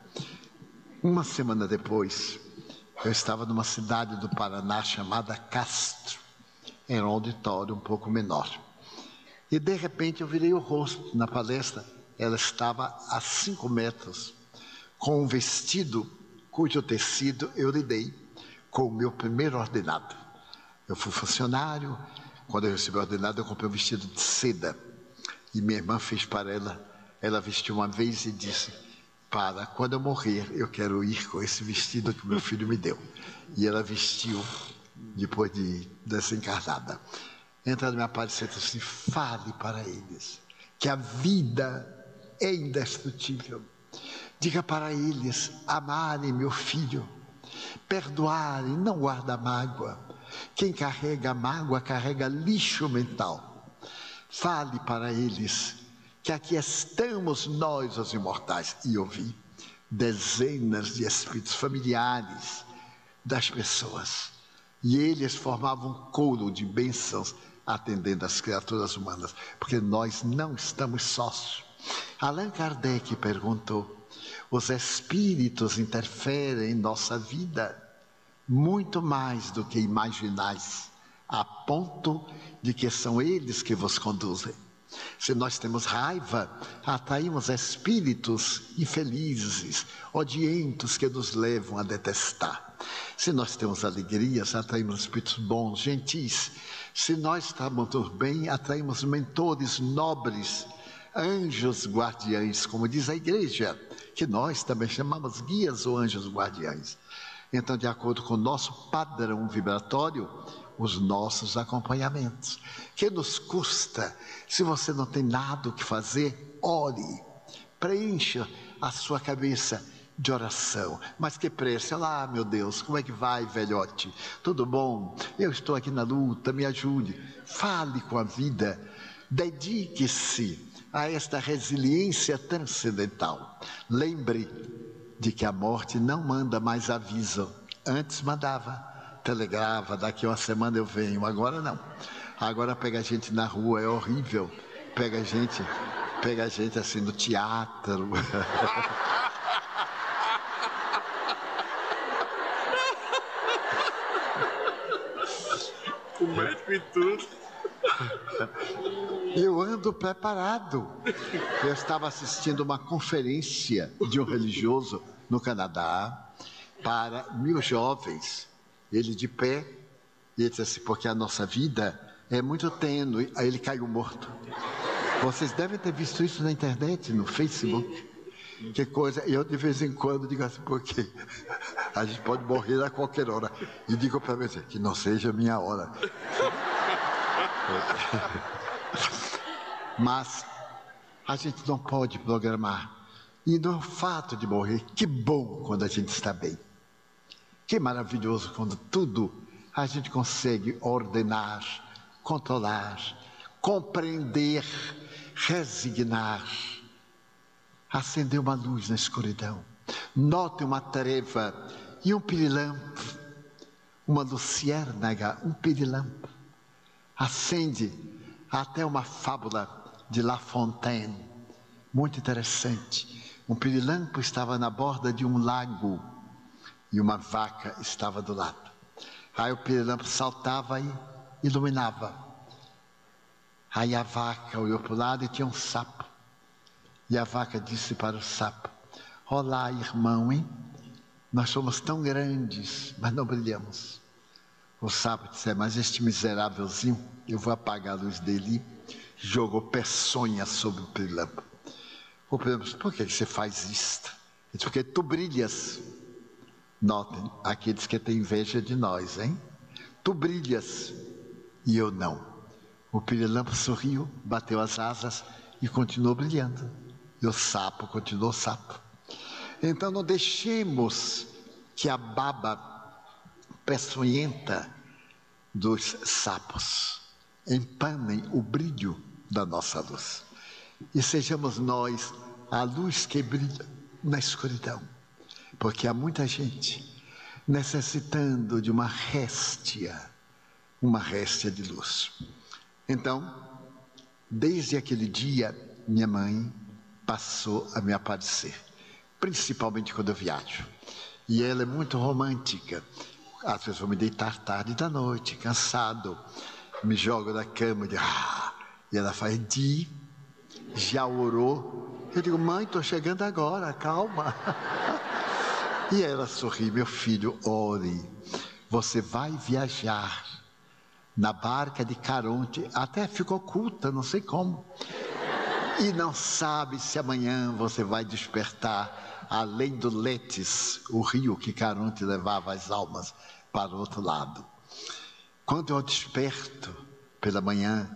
Uma semana depois, eu estava numa cidade do Paraná chamada Castro. Era um auditório um pouco menor. E de repente eu virei o rosto na palestra. Ela estava a 5 metros, com um vestido cujo tecido eu lhe dei com o meu primeiro ordenado. Eu fui funcionário, quando eu recebi o ordenado eu comprei um vestido de seda. E minha irmã fez para ela vestiu uma vez e disse, para quando eu morrer eu quero ir com esse vestido que meu filho me deu. E ela vestiu depois de desencarnada. Entra na minha palestra e disse, fale para eles que a vida é indestrutível. Diga para eles amarem meu filho, perdoarem, não guarda mágoa. Quem carrega mágoa carrega lixo mental. Fale para eles que aqui estamos nós os imortais. E eu vi dezenas de espíritos familiares das pessoas. E eles formavam um coro de bênçãos atendendo às criaturas humanas, porque nós não estamos sós. Allan Kardec perguntou: os espíritos interferem em nossa vida muito mais do que imaginais, a ponto de que são eles que vos conduzem. Se nós temos raiva, atraímos espíritos infelizes, odientos, que nos levam a detestar. Se nós temos alegrias, atraímos espíritos bons, gentis. Se nós estamos bem, atraímos mentores nobres, anjos guardiães, como diz a igreja, que nós também chamamos guias ou anjos guardiães. Então, de acordo com o nosso padrão vibratório, os nossos acompanhamentos. Que nos custa? Se você não tem nada o que fazer, ore. Preencha a sua cabeça de oração. Mas que preço? Olá, meu Deus, como é que vai, velhote? Tudo bom? Eu estou aqui na luta, me ajude. Fale com a vida. Dedique-se a esta resiliência transcendental. Lembre de que a morte não manda mais aviso. Antes mandava, telegrava, daqui a uma semana eu venho. Agora não. Agora pega a gente na rua, é horrível. Pega a gente assim no teatro. O médico e tudo. Eu ando preparado. Eu estava assistindo uma conferência de um religioso no Canadá para 1000 jovens. Ele de pé, e ele disse assim: porque a nossa vida é muito tênue. Aí ele caiu morto. Vocês devem ter visto isso na internet, no Facebook. Que coisa. E eu de vez em quando digo assim: porque a gente pode morrer a qualquer hora. E digo para você: que não seja a minha hora. Mas a gente não pode programar. E no fato de morrer, que bom quando a gente está bem. Que maravilhoso quando tudo a gente consegue ordenar, controlar, compreender, resignar. Acender uma luz na escuridão. Note uma treva e um pirilampo, uma luciérnaga, um pirilampo. Acende até uma fábula de La Fontaine, muito interessante. Um pirilampo estava na borda de um lago e uma vaca estava do lado. Aí o pirilampo saltava e iluminava. Aí a vaca olhou para o lado e tinha um sapo. E a vaca disse para o sapo: olá, irmão, hein? Nós somos tão grandes, mas não brilhamos. O sapo disse: mas este miserávelzinho, eu vou apagar a luz dele. Jogou peçonha sobre o pirilampo. O pirilampo disse: por que você faz isto? Ele disse: porque tu brilhas. Notem, aqueles que têm inveja de nós, hein? Tu brilhas e eu não. O pirilampo sorriu, bateu as asas e continuou brilhando. E o sapo continuou sapo. Então não deixemos que a baba peçonhenta dos sapos empanem o brilho da nossa luz. E sejamos nós a luz que brilha na escuridão. Porque há muita gente necessitando de uma réstia de luz. Então, desde aquele dia, minha mãe passou a me aparecer, principalmente quando eu viajo. E ela é muito romântica. Às vezes vou me deitar tarde da noite, cansado, me jogo na cama e ela faz: Di, já orou? Eu digo: mãe, estou chegando agora, calma. E ela sorri: meu filho, ore, você vai viajar na barca de Caronte, até ficou oculta, não sei como. E não sabe se amanhã você vai despertar além do Letes, o rio que Caronte levava as almas para o outro lado. Quando eu desperto pela manhã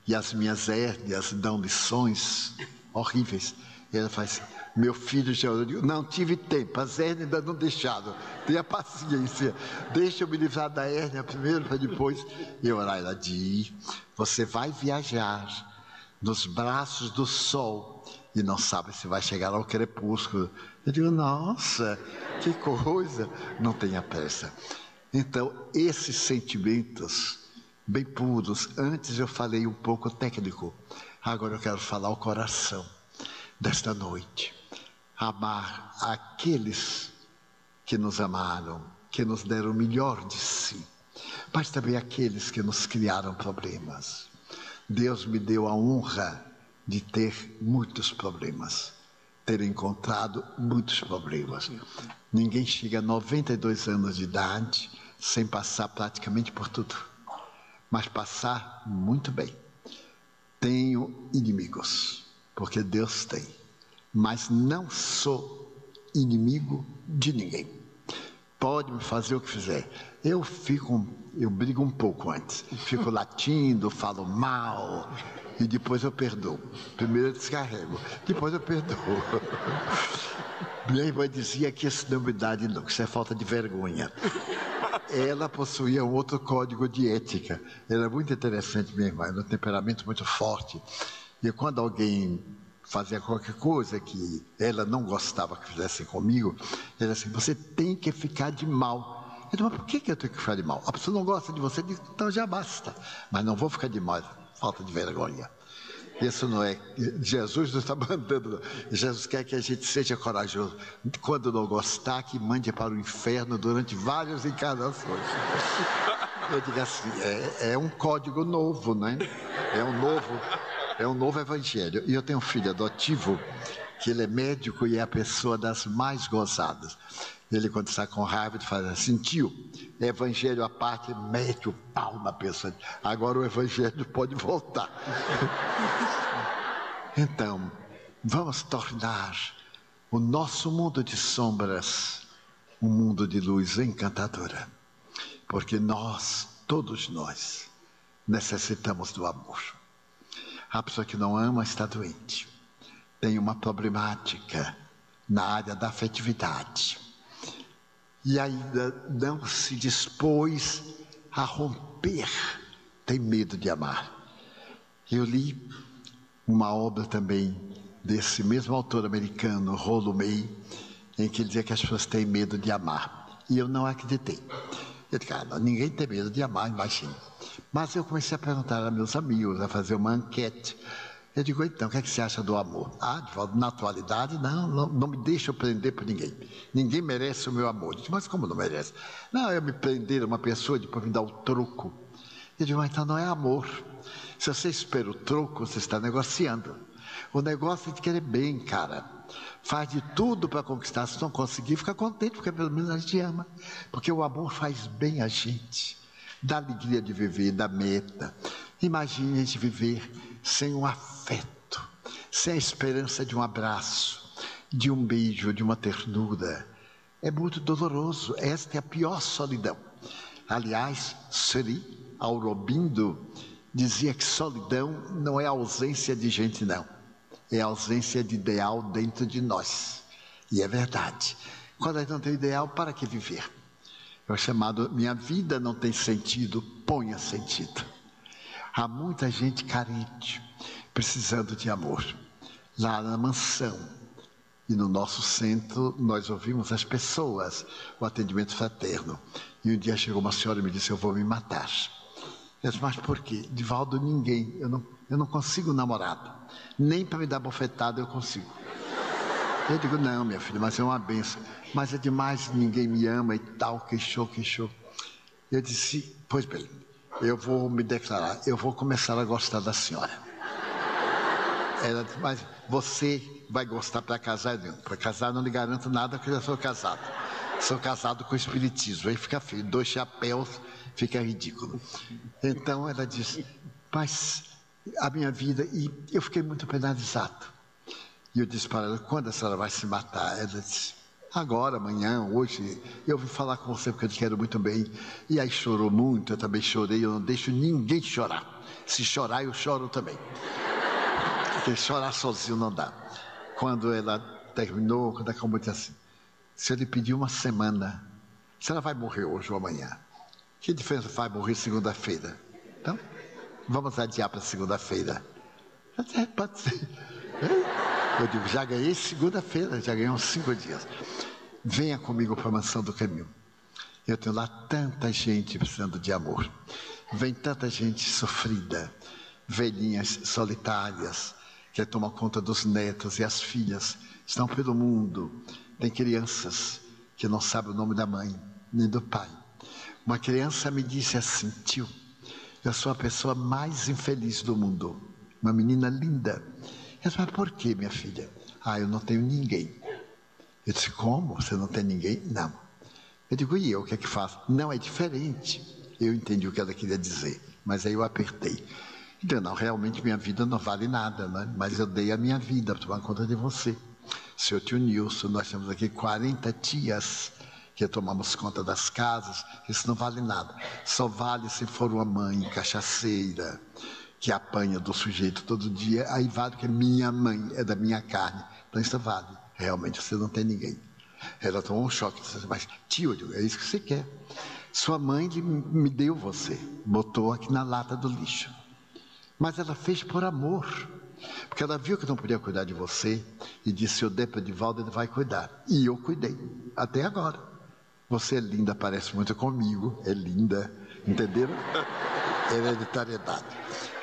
e as minhas hérnias dão lições horríveis, ela faz: meu filho já orou. Eu digo: não tive tempo, as hérnias ainda não deixaram. Tenha paciência, deixa eu me livrar da hérnia primeiro para depois eu orar. Ela diz: você vai viajar nos braços do sol e não sabe se vai chegar ao crepúsculo. Eu digo: nossa, que coisa, não tenha pressa. Então, esses sentimentos bem puros. Antes eu falei um pouco técnico, agora eu quero falar o coração desta noite. Amar aqueles que nos amaram, que nos deram o melhor de si, mas também aqueles que nos criaram problemas. Deus me deu a honra de ter muitos problemas, ter encontrado muitos problemas. Ninguém chega a 92 anos de idade sem passar praticamente por tudo, mas passar muito bem. Tenho inimigos, porque Deus tem, mas não sou inimigo de ninguém. Pode me fazer o que fizer. Eu brigo um pouco antes, fico latindo, falo mal, e depois eu perdoo. Primeiro eu descarrego, depois eu perdoo. Minha irmã dizia que isso não é humildade, não, que isso é falta de vergonha. Ela possuía um outro código de ética. Era muito interessante, minha irmã, era um temperamento muito forte. E quando alguém fazia qualquer coisa que ela não gostava que fizessem comigo, ela disse assim: você tem que ficar de mal. Eu disse: mas por que eu tenho que ficar de mal? A pessoa não gosta de você, diz: então já basta. Mas não vou ficar de mal, falta de vergonha. Isso não é. Jesus não está mandando. Jesus quer que a gente seja corajoso. Quando não gostar, que mande para o inferno durante várias encarnações. Eu digo assim, é um código novo, né? É um novo evangelho. E eu tenho um filho adotivo, que ele é médico e é a pessoa das mais gozadas. Ele, quando está com raiva, ele faz assim: tio, evangelho à parte, mete o pau na pessoa. Agora o evangelho pode voltar. Então, vamos tornar o nosso mundo de sombras um mundo de luz encantadora. Porque nós, todos nós, necessitamos do amor. A pessoa que não ama está doente. Tem uma problemática na área da afetividade. E ainda não se dispôs a romper, tem medo de amar. Eu li uma obra também desse mesmo autor americano, Rollo May, em que ele dizia que as pessoas têm medo de amar. E eu não acreditei. Eu disse: cara, ninguém tem medo de amar, imagina. Mas eu comecei a perguntar a meus amigos, a fazer uma enquete. Eu digo: então, o que é que você acha do amor? Na atualidade, não me deixa eu prender por ninguém. Ninguém merece o meu amor. Eu digo: mas como não merece? Não, eu me prender a uma pessoa e depois me dar o troco. Eu digo: mas então não é amor. Se você espera o troco, você está negociando. O negócio é de querer bem, cara. Faz de tudo para conquistar. Se não conseguir, fica contente, porque pelo menos a gente ama. Porque o amor faz bem a gente. Dá alegria de viver, dá meta. Imagine a gente viver sem um afeto, sem a esperança de um abraço, de um beijo, de uma ternura. É muito doloroso. Esta é a pior solidão. Aliás, Sri Aurobindo dizia que solidão não é ausência de gente, não. É ausência de ideal dentro de nós. E é verdade. Quando a gente não tem ideal, para que viver? É o chamado: minha vida não tem sentido, ponha sentido. Há muita gente carente, precisando de amor. Lá na mansão e no nosso centro, nós ouvimos as pessoas, o atendimento fraterno. E um dia chegou uma senhora e me disse: eu vou me matar. Eu disse: mas por quê? Divaldo, ninguém, eu não consigo namorado. Nem para me dar bofetada eu consigo. Eu digo: não, minha filha, mas é uma benção. Mas é demais, ninguém me ama e tal, queixou. Eu disse: pois bem, eu vou me declarar, eu vou começar a gostar da senhora. Ela disse: mas você vai gostar para casar? Para casar não lhe garanto nada, porque eu já sou casado. Sou casado com o espiritismo, aí fica feio, 2 chapéus, fica ridículo. Então ela disse: mas a minha vida, e eu fiquei muito penalizado. E eu disse para ela: quando a senhora vai se matar? Ela disse: agora, amanhã, hoje, eu vim falar com você porque eu te quero muito bem. E aí chorou muito, eu também chorei, eu não deixo ninguém chorar. Se chorar, eu choro também. Porque chorar sozinho não dá. Quando ela terminou, quando acabou, disse assim: se eu lhe pedir uma semana, se ela vai morrer hoje ou amanhã, que diferença faz morrer segunda-feira? Então, vamos adiar para segunda-feira. Pode ser. Eu digo: já ganhei segunda-feira, já ganhei uns 5 dias. Venha comigo para a Mansão do Caminho. Eu tenho lá tanta gente precisando de amor. Vem tanta gente sofrida, velhinhas solitárias, que tomam conta dos netos e as filhas, estão pelo mundo. Tem crianças que não sabem o nome da mãe, nem do pai. Uma criança me disse assim: tio, eu sou a pessoa mais infeliz do mundo. Uma menina linda. Eu disse: mas por que, minha filha? Eu não tenho ninguém. Eu disse: como? Você não tem ninguém? Não. Eu digo: e eu, o que é que faço? Não, é diferente. Eu entendi o que ela queria dizer, mas aí eu apertei. Então, não, realmente minha vida não vale nada, né? Mas eu dei a minha vida para tomar conta de você. Seu tio Nilson, nós temos aqui 40 tias que tomamos conta das casas. Isso não vale nada. Só vale se for uma mãe cachaceira, que apanha do sujeito todo dia. Aí vale que é minha mãe, é da minha carne. Então isso vale. Realmente você não tem ninguém. Ela tomou um choque. Disse: mas tio, é isso que você quer. Sua mãe me deu você, botou aqui na lata do lixo. Mas ela fez por amor, porque ela viu que não podia cuidar de você e disse: eu dei para Edivaldo, ele vai cuidar. E eu cuidei, até agora. Você é linda, parece muito comigo, é linda, entenderam? Hereditariedade.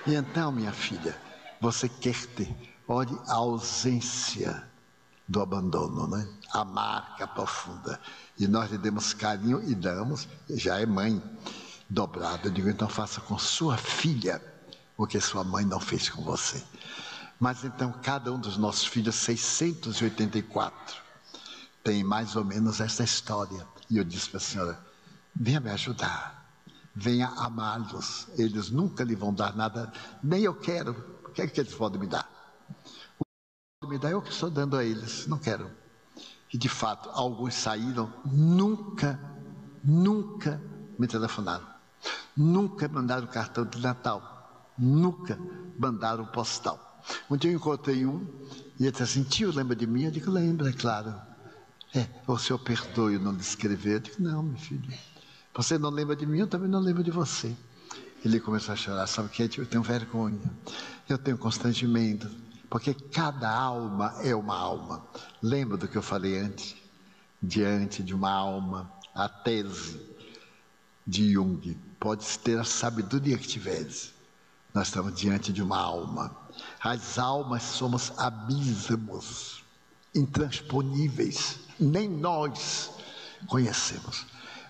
E então, minha filha, você quer ter, olhe a ausência do abandono, né? A marca profunda. E nós lhe demos carinho e damos, já é mãe dobrada. Eu digo: então faça com sua filha o que sua mãe não fez com você. Mas então cada um dos nossos filhos, 684, tem mais ou menos essa história. E eu disse para a senhora: venha me ajudar, venha amá-los. Eles nunca lhe vão dar nada, nem eu quero. O que é que eles podem me dar? O que podem me dar é o que estou dando a eles, não quero. E de fato, alguns saíram, nunca me telefonaram, nunca mandaram cartão de Natal, nunca mandaram postal. Um dia eu encontrei um e ele disse assim: tio, lembra de mim? Eu digo: lembra, é claro. O senhor perdoe eu não lhe escrever? Eu digo: não, meu filho, você não lembra de mim, eu também não lembro de você. Ele começou a chorar. Sabe o que é, tio? Eu tenho vergonha, eu tenho constrangimento, porque cada alma é uma alma. Lembra do que eu falei antes? Diante de uma alma, a tese de Jung: podes ter a sabedoria que tiveres, nós estamos diante de uma alma. As almas somos abismos intransponíveis, nem nós conhecemos.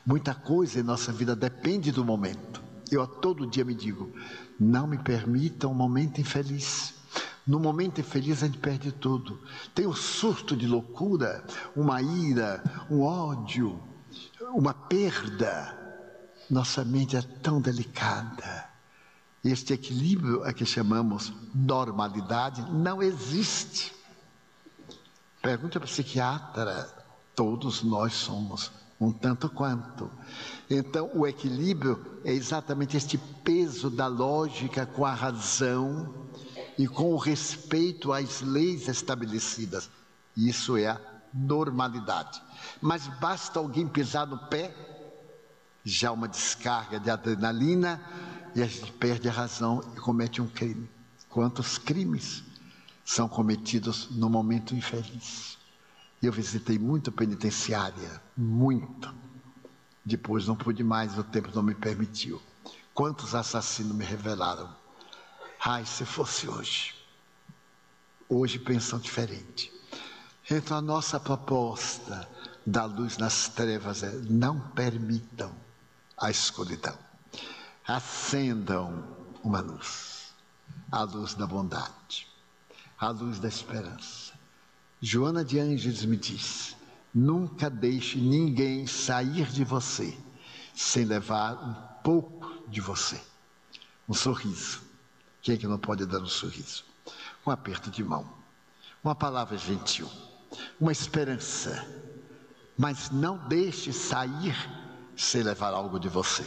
Muita coisa em nossa vida depende do momento. Eu todo dia me digo: não me permita um momento infeliz. No momento infeliz a gente perde tudo. Tem um surto de loucura, uma ira, um ódio, uma perda. Nossa mente é tão delicada. Este equilíbrio a que chamamos normalidade não existe. Pergunta para o psiquiatra: todos nós somos um tanto quanto. Então o equilíbrio é exatamente este peso da lógica com a razão e com o respeito às leis estabelecidas. Isso é a normalidade. Mas basta alguém pisar no pé, já uma descarga de adrenalina, e a gente perde a razão e comete um crime. Quantos crimes são cometidos no momento infeliz? Eu visitei muito penitenciária, muito. Depois não pude mais, o tempo não me permitiu. Quantos assassinos me revelaram? Ai, se fosse hoje. Hoje pensam diferente. Então a nossa proposta da luz nas trevas é: não permitam a escuridão. Acendam uma luz, a luz da bondade, a luz da esperança. Joana de Ângeles me diz: nunca deixe ninguém sair de você sem levar um pouco de você. Um sorriso. Quem é que não pode dar um sorriso? Um aperto de mão, uma palavra gentil, uma esperança. Mas não deixe sair sem levar algo de você.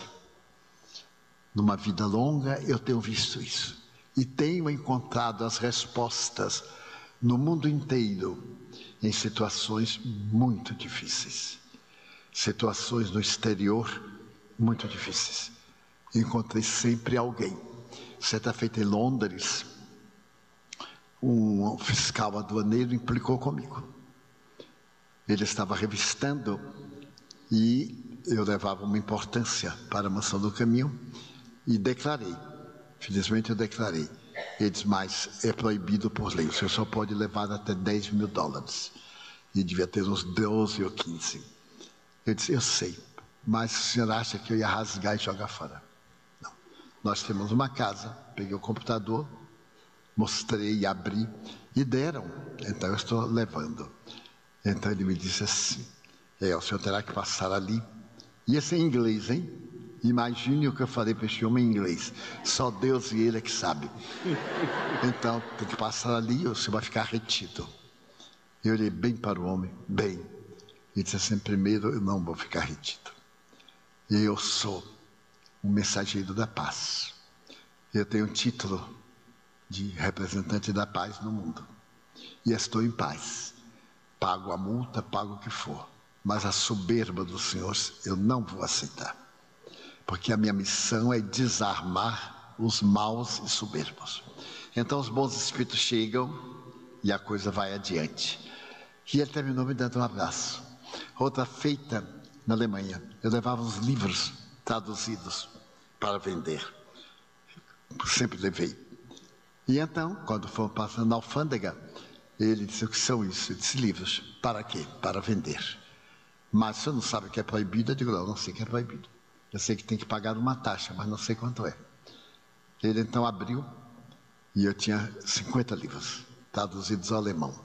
Numa vida longa eu tenho visto isso e tenho encontrado as respostas no mundo inteiro, em situações muito difíceis, situações no exterior muito difíceis. Encontrei sempre alguém. Certa feita em Londres, um fiscal aduaneiro implicou comigo. Ele estava revistando e eu levava uma importância para a Mansão do Caminho. E declarei, felizmente eu declarei. Ele disse, mas é proibido por lei, o senhor só pode levar até $10.000. E devia ter uns 12 ou 15. Eu disse, eu sei, mas o senhor acha que eu ia rasgar e jogar fora? Não. Nós temos uma casa, peguei o computador, mostrei, abri e deram. Então eu estou levando. Então ele me disse assim, o senhor terá que passar ali. Ia ser em inglês, hein? Imagine o que eu falei para esse homem em inglês. Só Deus e ele é que sabe. Então, tem que passar ali, você vai ficar retido. Eu olhei bem para o homem, bem. E disse assim, primeiro, eu não vou ficar retido. Eu sou um mensageiro da paz. Eu tenho um título de representante da paz no mundo. E estou em paz. Pago a multa, pago o que for. Mas a soberba dos senhores eu não vou aceitar. Porque a minha missão é desarmar os maus e soberbos. Então os bons espíritos chegam e a coisa vai adiante. E ele terminou me dando um abraço. Outra feita na Alemanha, eu levava uns livros traduzidos para vender. Sempre levei. E então, quando fomos passando na alfândega, ele disse, o que são isso? Eu disse, livros. Para quê? Para vender. Mas você não sabe o que é proibido? Eu digo, não sei o que é proibido. Eu sei que tem que pagar uma taxa, mas não sei quanto é. Ele então abriu e eu tinha 50 livros, traduzidos ao alemão.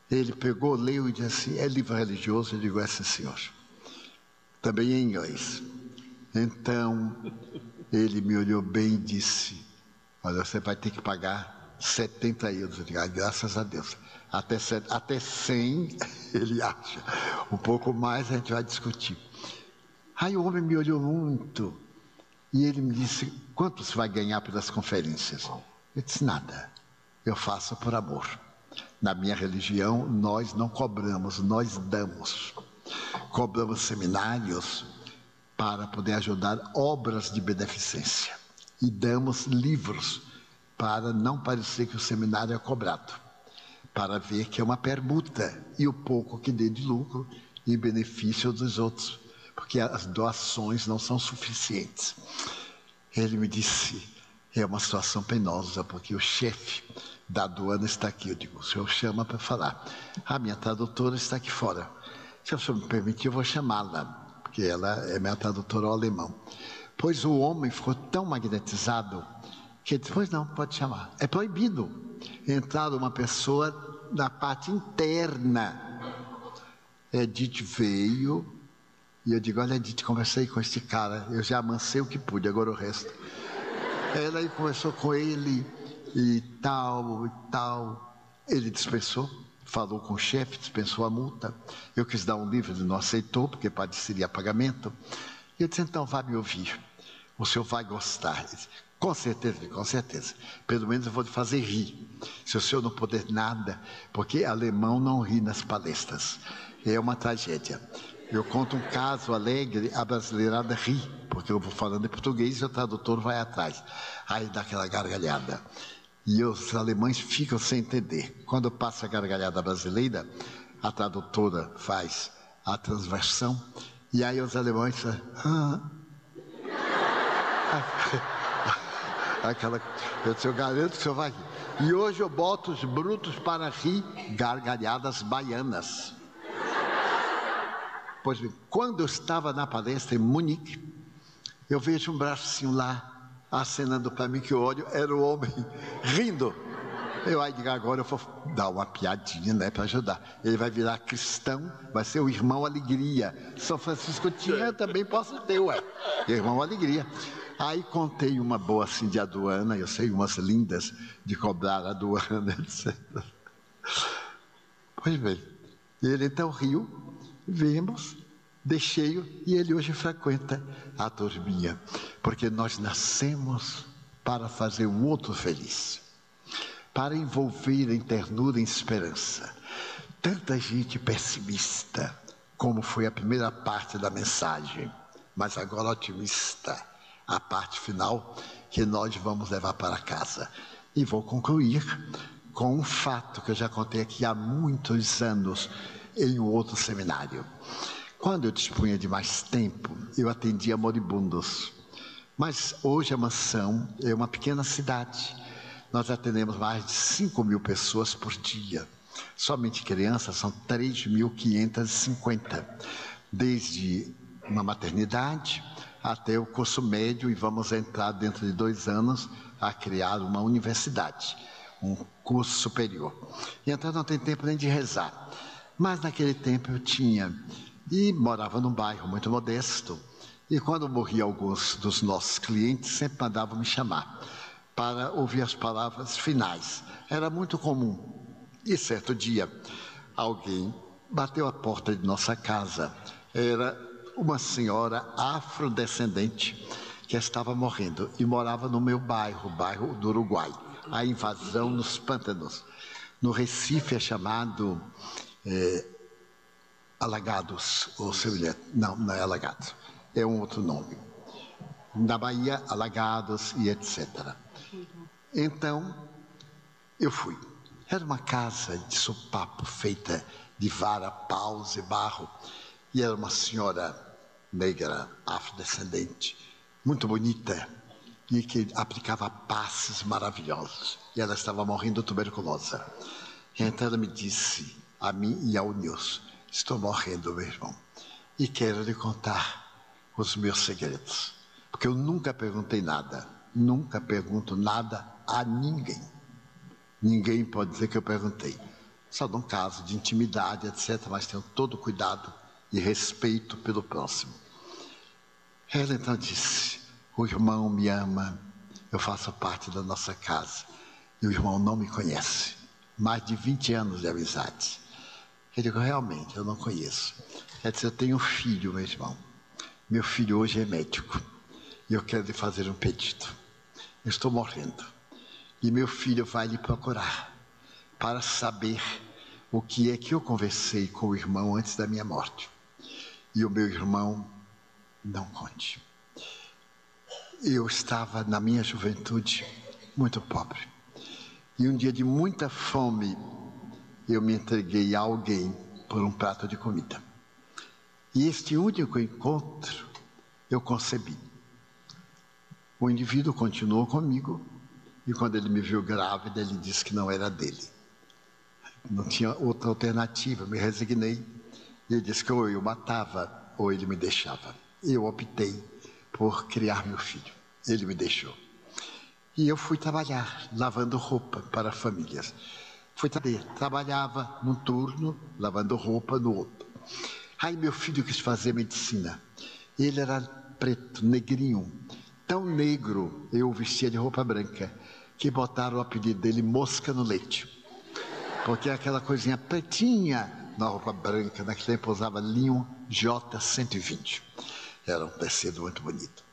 Ele pegou, leu e disse assim, é livro religioso? Eu digo, é sim, senhor. Também em inglês. Então, ele me olhou bem e disse, olha, você vai ter que pagar 70 euros. Eu digo, graças a Deus. Até 100, ele acha. Um pouco mais a gente vai discutir. Aí o homem me olhou muito e ele me disse, quanto você vai ganhar pelas conferências? Eu disse, nada, eu faço por amor. Na minha religião, nós não cobramos, nós damos. Cobramos seminários para poder ajudar obras de beneficência. E damos livros para não parecer que o seminário é cobrado. Para ver que é uma permuta e o pouco que dê de lucro em benefício dos outros. Porque as doações não são suficientes. Ele me disse, é uma situação penosa, porque o chefe da aduana está aqui. Eu digo, o senhor chama para falar. A minha tradutora está aqui fora. Se o senhor me permitir, eu vou chamá-la, porque ela é minha tradutora ao alemão. Pois o homem ficou tão magnetizado, que ele disse, pois não, pode chamar. É proibido entrar uma pessoa na parte interna. Edith veio... E eu digo, olha, Edith, conversei com este cara, eu já amancei o que pude, agora o resto. Ela aí conversou com ele e tal, e tal. Ele dispensou, falou com o chefe, dispensou a multa. Eu quis dar um livro, ele não aceitou, porque pareceria pagamento. E eu disse, então vá me ouvir, o senhor vai gostar. Disse, com certeza, com certeza. Pelo menos eu vou lhe fazer rir. Se o senhor não puder nada, porque alemão não ri nas palestras. É uma tragédia. Eu conto um caso alegre, a brasileirada ri, porque eu vou falando em português e o tradutor vai atrás. Aí dá aquela gargalhada. E os alemães ficam sem entender. Quando passa a gargalhada brasileira, a tradutora faz a transversão, e aí os alemães eu garanto que o senhor vai rir. E hoje eu boto os brutos para rir, gargalhadas baianas. Pois bem, quando eu estava na palestra em Munique, eu vejo um bracinho lá, acenando para mim, que eu olho, era o homem rindo. Eu aí digo, agora eu vou dar uma piadinha, né, para ajudar. Ele vai virar cristão, vai ser o irmão Alegria. São Francisco tinha, eu também posso ter, irmão Alegria. Aí contei uma boa assim de aduana, eu sei umas lindas de cobrar aduana, etc. Pois bem, ele então riu. Vimos, deixei-o e ele hoje frequenta a turminha, porque nós nascemos para fazer o outro feliz, para envolver em ternura e esperança. Tanta gente pessimista, como foi a primeira parte da mensagem, mas agora otimista, a parte final que nós vamos levar para casa. E vou concluir com um fato que eu já contei aqui há muitos anos, em um outro seminário. Quando eu dispunha de mais tempo, eu atendia moribundos Mas hoje a mansão é uma pequena cidade. Nós atendemos mais de 5.000 pessoas por dia. Somente crianças são 3.550. Desde uma maternidade até o curso médio, e vamos entrar dentro de 2 anos a criar uma universidade, um curso superior. E então não tem tempo nem de rezar. Mas naquele tempo eu tinha, e morava num bairro muito modesto, e quando morria alguns dos nossos clientes, sempre mandavam me chamar para ouvir as palavras finais. Era muito comum. E certo dia, alguém bateu a porta de nossa casa. Era uma senhora afrodescendente que estava morrendo e morava no meu bairro, o bairro do Uruguai. A invasão nos pântanos. No Recife é chamado Alagados, ou semelhante. Não, não é Alagados, é um outro nome. Na Bahia, Alagados e etc. Então, eu fui. Era uma casa de sopapo feita de vara, paus e barro. E era uma senhora negra, afrodescendente, muito bonita, e que aplicava passes maravilhosos. E ela estava morrendo de tuberculose. Então ela me disse, a mim e ao Nilson, estou morrendo, meu irmão, e quero lhe contar os meus segredos. Porque eu nunca perguntei nada, nunca pergunto nada a ninguém. Ninguém pode dizer que eu perguntei. Só num caso de intimidade, etc., mas tenho todo cuidado e respeito pelo próximo. Ela então disse, o irmão me ama, eu faço parte da nossa casa, e o irmão não me conhece. Mais de 20 anos de amizade. Eu digo, realmente, eu não conheço. Ela disse, eu tenho um filho, meu irmão. Meu filho hoje é médico, e eu quero lhe fazer um pedido. Eu estou morrendo, e meu filho vai lhe procurar, para saber o que é que eu conversei com o irmão antes da minha morte. E o meu irmão não conte. Eu estava, na minha juventude, muito pobre. E um dia de muita fome, eu me entreguei a alguém por um prato de comida. E este único encontro, eu concebi. O indivíduo continuou comigo, e quando ele me viu grávida, ele disse que não era dele. Não tinha outra alternativa, me resignei. E ele disse que ou eu matava, ou ele me deixava. Eu optei por criar meu filho. Ele me deixou. E eu fui trabalhar, lavando roupa para famílias. Trabalhava num turno, lavando roupa no outro. Aí meu filho quis fazer medicina. Ele era preto, negrinho. Tão negro, eu o vestia de roupa branca, que botaram o apelido dele Mosca no Leite. Porque é aquela coisinha pretinha na roupa branca, naquele tempo usava linho J120. Era um tecido muito bonito.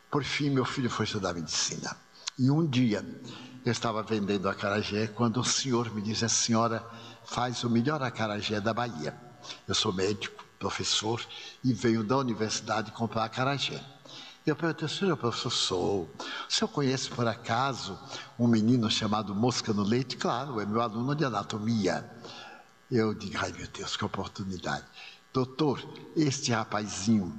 Por fim, meu filho foi estudar medicina. E um dia, eu estava vendendo acarajé, quando o senhor me disse, a senhora faz o melhor acarajé da Bahia. Eu sou médico, professor, e venho da universidade comprar acarajé. Eu perguntei, senhor professor, o senhor conhece por acaso um menino chamado Mosca no Leite? Claro, é meu aluno de anatomia. Eu digo, ai meu Deus, que oportunidade. Doutor, este rapazinho,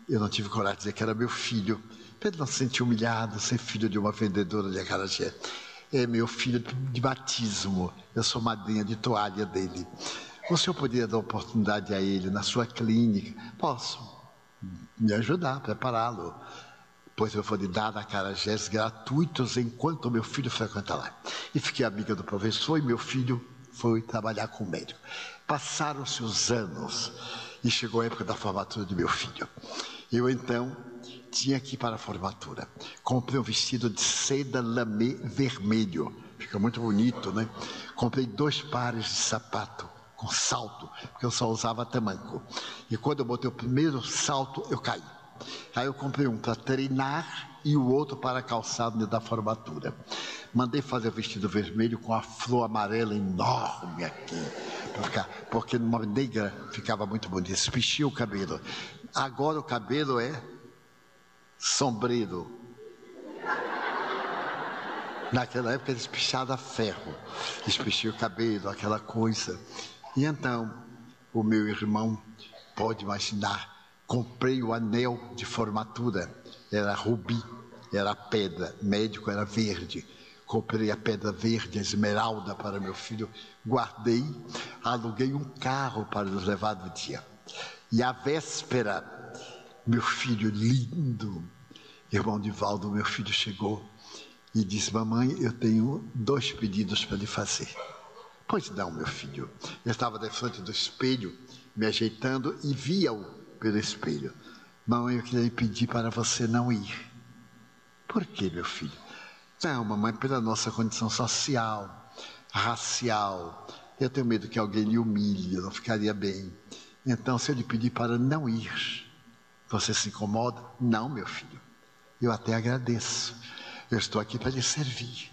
eu não tive coragem de dizer que era meu filho, para ele não se sentir humilhado, ser filho de uma vendedora de acarajé. É meu filho de batismo, eu sou madrinha de toalha dele. O senhor poderia dar oportunidade a ele na sua clínica? Posso me ajudar, prepará-lo. Pois eu vou lhe dar acarajés gratuitos enquanto meu filho frequenta lá. E fiquei amiga do professor e meu filho foi trabalhar com o médico. Passaram-se os anos e chegou a época da formatura do meu filho. Eu então tinha que ir para a formatura. Comprei um vestido de seda lamê vermelho. Fica muito bonito, né? Comprei 2 pares de sapato com salto, porque eu só usava tamanco. E quando eu botei o primeiro salto, eu caí. Aí eu comprei um para treinar e o outro para calçar no dia da formatura. Mandei fazer o vestido vermelho com a flor amarela enorme aqui, porque numa negra ficava muito bonito. Espichei o cabelo. Agora o cabelo é sombreiro. Naquela época eles pichavam a ferro, espichei o cabelo, aquela coisa. E então, o meu irmão, pode imaginar, comprei o anel de formatura, era rubi, era a pedra, médico era verde. Comprei a pedra verde, a esmeralda para meu filho, guardei, aluguei um carro para nos levar no dia. E à véspera, meu filho lindo, irmão Divaldo, meu filho chegou e disse: mamãe, eu tenho 2 pedidos para lhe fazer. Pois não, meu filho. Eu estava de frente do espelho, me ajeitando e via-o pelo espelho. Mamãe, eu queria lhe pedir para você não ir. Por quê, meu filho? Não, mamãe, pela nossa condição social, racial. Eu tenho medo que alguém lhe humilhe, eu não ficaria bem. Então, se eu lhe pedir para não ir, você se incomoda? Não, meu filho. Eu até agradeço. Eu estou aqui para lhe servir.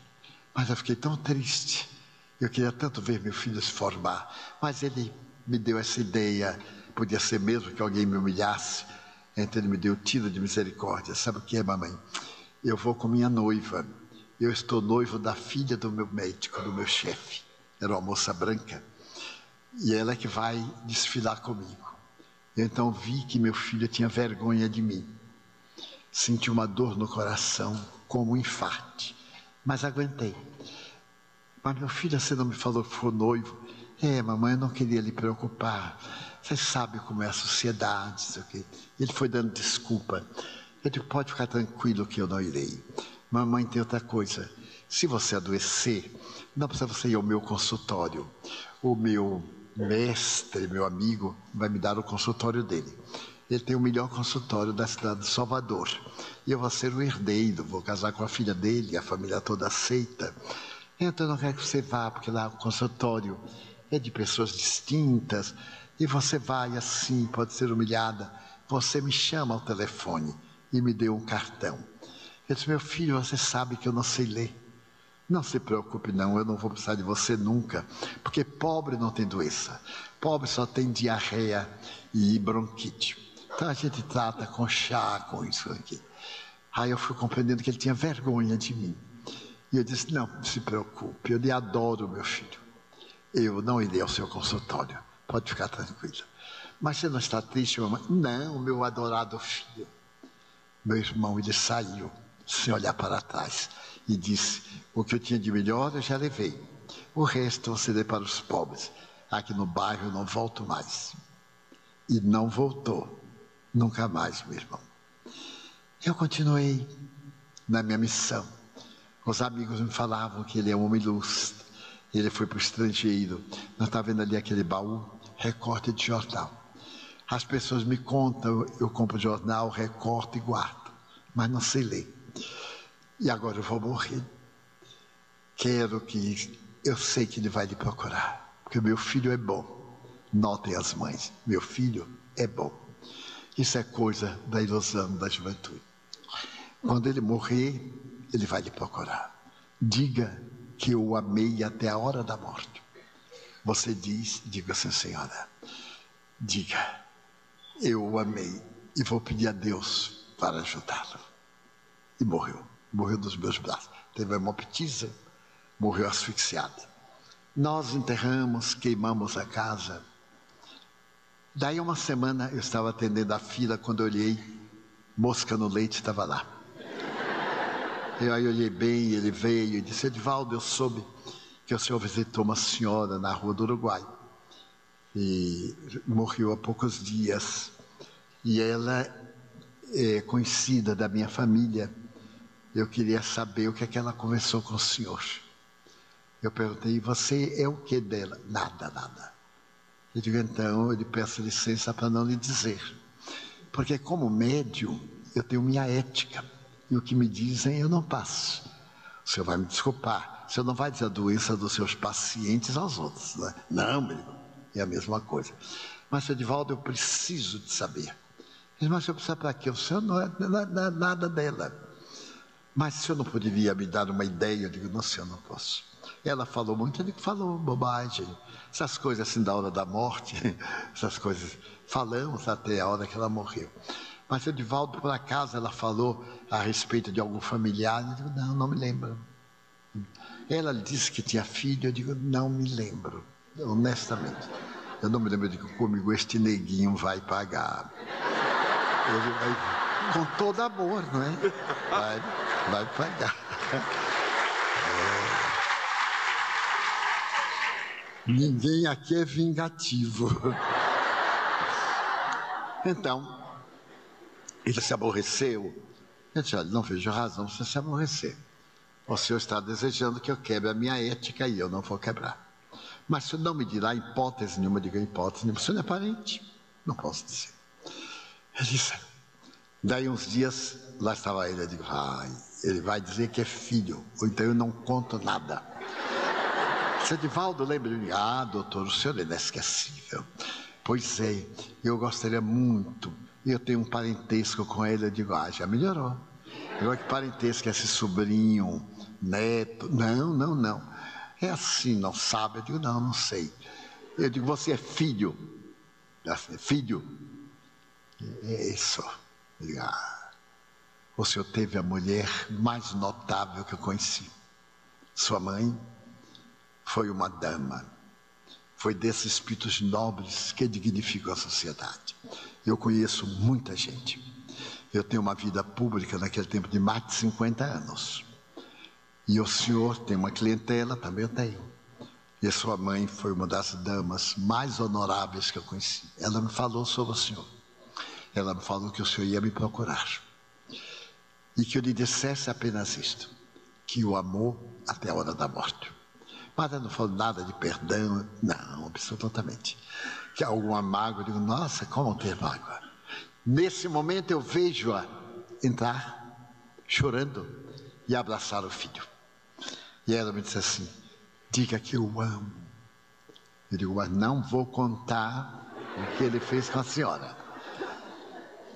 Mas eu fiquei tão triste. Eu queria tanto ver meu filho se formar. Mas ele me deu essa ideia. Podia ser mesmo que alguém me humilhasse. Então ele me deu tiro de misericórdia. Sabe o que é, mamãe? Eu vou com minha noiva. Eu estou noivo da filha do meu médico, do meu chefe. Era uma moça branca. E ela é que vai desfilar comigo. Eu então vi que meu filho tinha vergonha de mim. Senti uma dor no coração, como um infarte. Mas aguentei. Mas meu filho, você não me falou que foi noivo? Mamãe, eu não queria lhe preocupar. Você sabe como é a sociedade, sei o quê. Ele foi dando desculpa. Eu digo, pode ficar tranquilo que eu não irei. Mamãe, tem outra coisa. Se você adoecer, não precisa você ir ao meu consultório. O meu mestre, meu amigo, vai me dar o consultório dele. Ele tem o melhor consultório da cidade de Salvador. E eu vou ser o herdeiro, vou casar com a filha dele, a família toda aceita. Então eu não quero que você vá, porque lá o consultório é de pessoas distintas. E você vai assim, pode ser humilhada. Você me chama ao telefone e me deu um cartão. Eu disse, meu filho, você sabe que eu não sei ler. Não se preocupe não, eu não vou precisar de você nunca. Porque pobre não tem doença. Pobre só tem diarreia e bronquite. Então a gente trata com chá, com isso aqui. Aí eu fui compreendendo que ele tinha vergonha de mim. E eu disse, não se preocupe, eu lhe adoro, meu filho. Eu não irei ao seu consultório, pode ficar tranquila. Mas você não está triste, mamãe? Não, meu adorado filho. Meu irmão, ele saiu, sem olhar para trás, e disse, o que eu tinha de melhor eu já levei. O resto você dê para os pobres. Aqui no bairro eu não volto mais. E não voltou, nunca mais, meu irmão. Eu continuei na minha missão. Os amigos me falavam que ele é um homem ilustre. Ele foi para o estrangeiro. Nós estamos vendo ali aquele baú, recorte de jornal. As pessoas me contam, eu compro jornal, recorto e guardo. Mas não sei ler. E agora eu vou morrer. Eu sei que ele vai lhe procurar. Porque meu filho é bom. Notem as mães, meu filho é bom. Isso é coisa da ilusão da juventude. Quando ele morrer, ele vai lhe procurar. Diga que eu o amei até a hora da morte. Você diga assim, senhora, diga, eu o amei e vou pedir a Deus para ajudá-lo. E morreu dos meus braços. Teve hemoptise, morreu asfixiada. Nós enterramos, queimamos a casa. Daí uma semana eu estava atendendo a fila, quando eu olhei, mosca no leite estava lá. Aí eu olhei bem, ele veio e disse, Edivaldo, eu soube que o senhor visitou uma senhora na rua do Uruguai. E morreu há poucos dias. E ela é conhecida da minha família. Eu queria saber o que é que ela conversou com o senhor. Eu perguntei, você é o que dela? Nada. Eu digo, então, eu lhe peço licença para não lhe dizer. Porque como médium, eu tenho minha ética. E o que me dizem, eu não passo. O senhor vai me desculpar. O senhor não vai dizer a doença dos seus pacientes aos outros, né? Não, meu irmão, é a mesma coisa. Mas, senhor Edivaldo, eu preciso de saber. Mas o senhor precisa para quê? O senhor não é nada dela. Mas o senhor não poderia me dar uma ideia? Eu digo, não, senhor, não posso. Ela falou muito, eu digo, falou bobagem. Essas coisas assim da hora da morte, essas coisas, falamos até a hora que ela morreu. Mas Edivaldo, por acaso, ela falou a respeito de algum familiar? Eu digo, não me lembro. Ela disse que tinha filho, eu digo, não me lembro, honestamente. Eu não me lembro, eu digo, comigo este neguinho vai pagar. Ele vai, com todo amor, não é? Vai. Vai pagar. Ninguém aqui é vingativo. Então, ele se aborreceu. Eu disse, olha, não vejo razão você se aborrecer. O senhor está desejando que eu quebre a minha ética e eu não vou quebrar. Mas o senhor não me dirá hipótese nenhuma, diga hipótese nenhuma. O senhor não é parente? Não posso dizer. Ele disse, daí uns dias, lá estava ele, eu digo, ele vai dizer que é filho, ou então eu não conto nada. Seu Edivaldo, lembra de mim? Doutor, o senhor é inesquecível. Pois é, eu gostaria muito, eu tenho um parentesco com ele, eu digo, já melhorou. Agora que parentesco é esse sobrinho, neto? Não. É assim, não sabe? Eu digo, não sei. Eu digo, você é filho? Assim, filho? É isso. Eu digo, o senhor teve a mulher mais notável que eu conheci. Sua mãe foi uma dama. Foi desses espíritos nobres que dignificam a sociedade. Eu conheço muita gente. Eu tenho uma vida pública naquele tempo de mais de 50 anos. E o senhor tem uma clientela, também eu tenho. E a sua mãe foi uma das damas mais honoráveis que eu conheci. Ela me falou sobre o senhor. Ela me falou que o senhor ia me procurar. E que eu lhe dissesse apenas isto, que o amou até a hora da morte. Mas ela não falou nada de perdão, não, absolutamente. Que alguma mágoa, eu digo, nossa, como ter mágoa? Nesse momento eu vejo-a entrar, chorando, e abraçar o filho. E ela me disse assim, diga que eu amo. Eu digo, mas não vou contar o que ele fez com a senhora.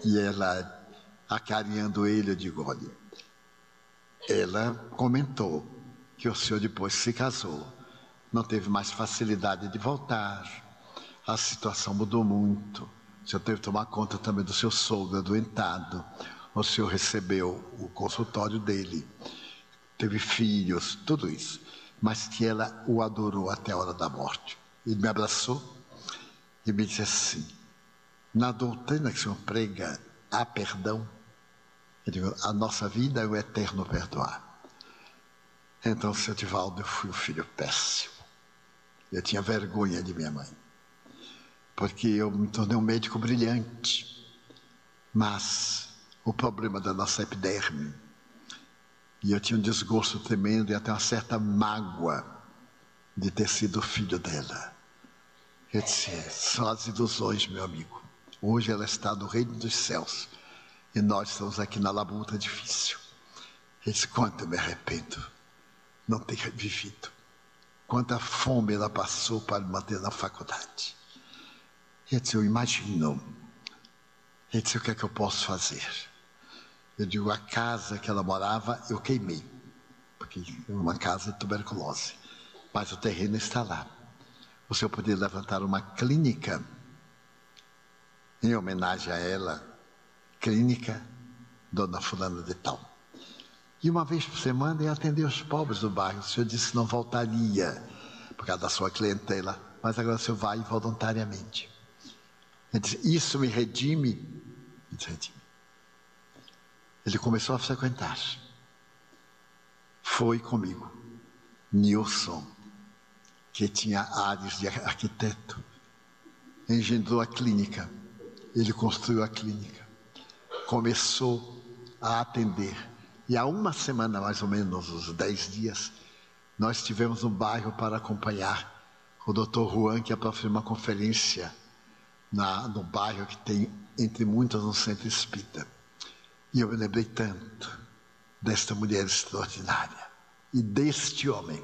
E ela, acarinhando ele, eu digo, olha, ela comentou que o senhor depois se casou, não teve mais facilidade de voltar, a situação mudou muito, o senhor teve que tomar conta também do seu sogro adoentado, o senhor recebeu o consultório dele, teve filhos, tudo isso, mas que ela o adorou até a hora da morte. Ele me abraçou e me disse assim, na doutrina que o senhor prega, há perdão? Eu digo, a nossa vida é o eterno perdoar. Então, seu Edivaldo, eu fui um filho péssimo. Eu tinha vergonha de minha mãe, porque eu me tornei um médico brilhante, mas o problema da nossa epiderme, e eu tinha um desgosto tremendo e até uma certa mágoa de ter sido filho dela. Eu disse, são as ilusões, meu amigo. Hoje ela está no reino dos céus e nós estamos aqui na labuta difícil. Eu disse, quanto eu me arrependo não ter vivido. Quanta fome ela passou para me manter na faculdade. Eu disse, eu imagino. Ele disse, o que é que eu posso fazer? Eu digo, a casa que ela morava, eu queimei. Porque é uma casa de tuberculose. Mas o terreno está lá. O senhor poderia levantar uma clínica em homenagem a ela. Clínica Dona Fulana de Tal. E uma vez por semana ia atender os pobres do bairro. O senhor disse que não voltaria por causa da sua clientela, mas agora o senhor vai voluntariamente. Ele disse, isso me redime? Eu disse, redime. Ele começou a frequentar. Foi comigo. Nilson, que tinha áreas de arquiteto, engendrou a clínica. Ele construiu a clínica. Começou a atender. E há uma semana, mais ou menos, uns 10 dias, nós estivemos no bairro para acompanhar o Dr. Juan, que ia para fazer uma conferência no bairro que tem, entre muitas, um centro espírita. E eu me lembrei tanto desta mulher extraordinária e deste homem,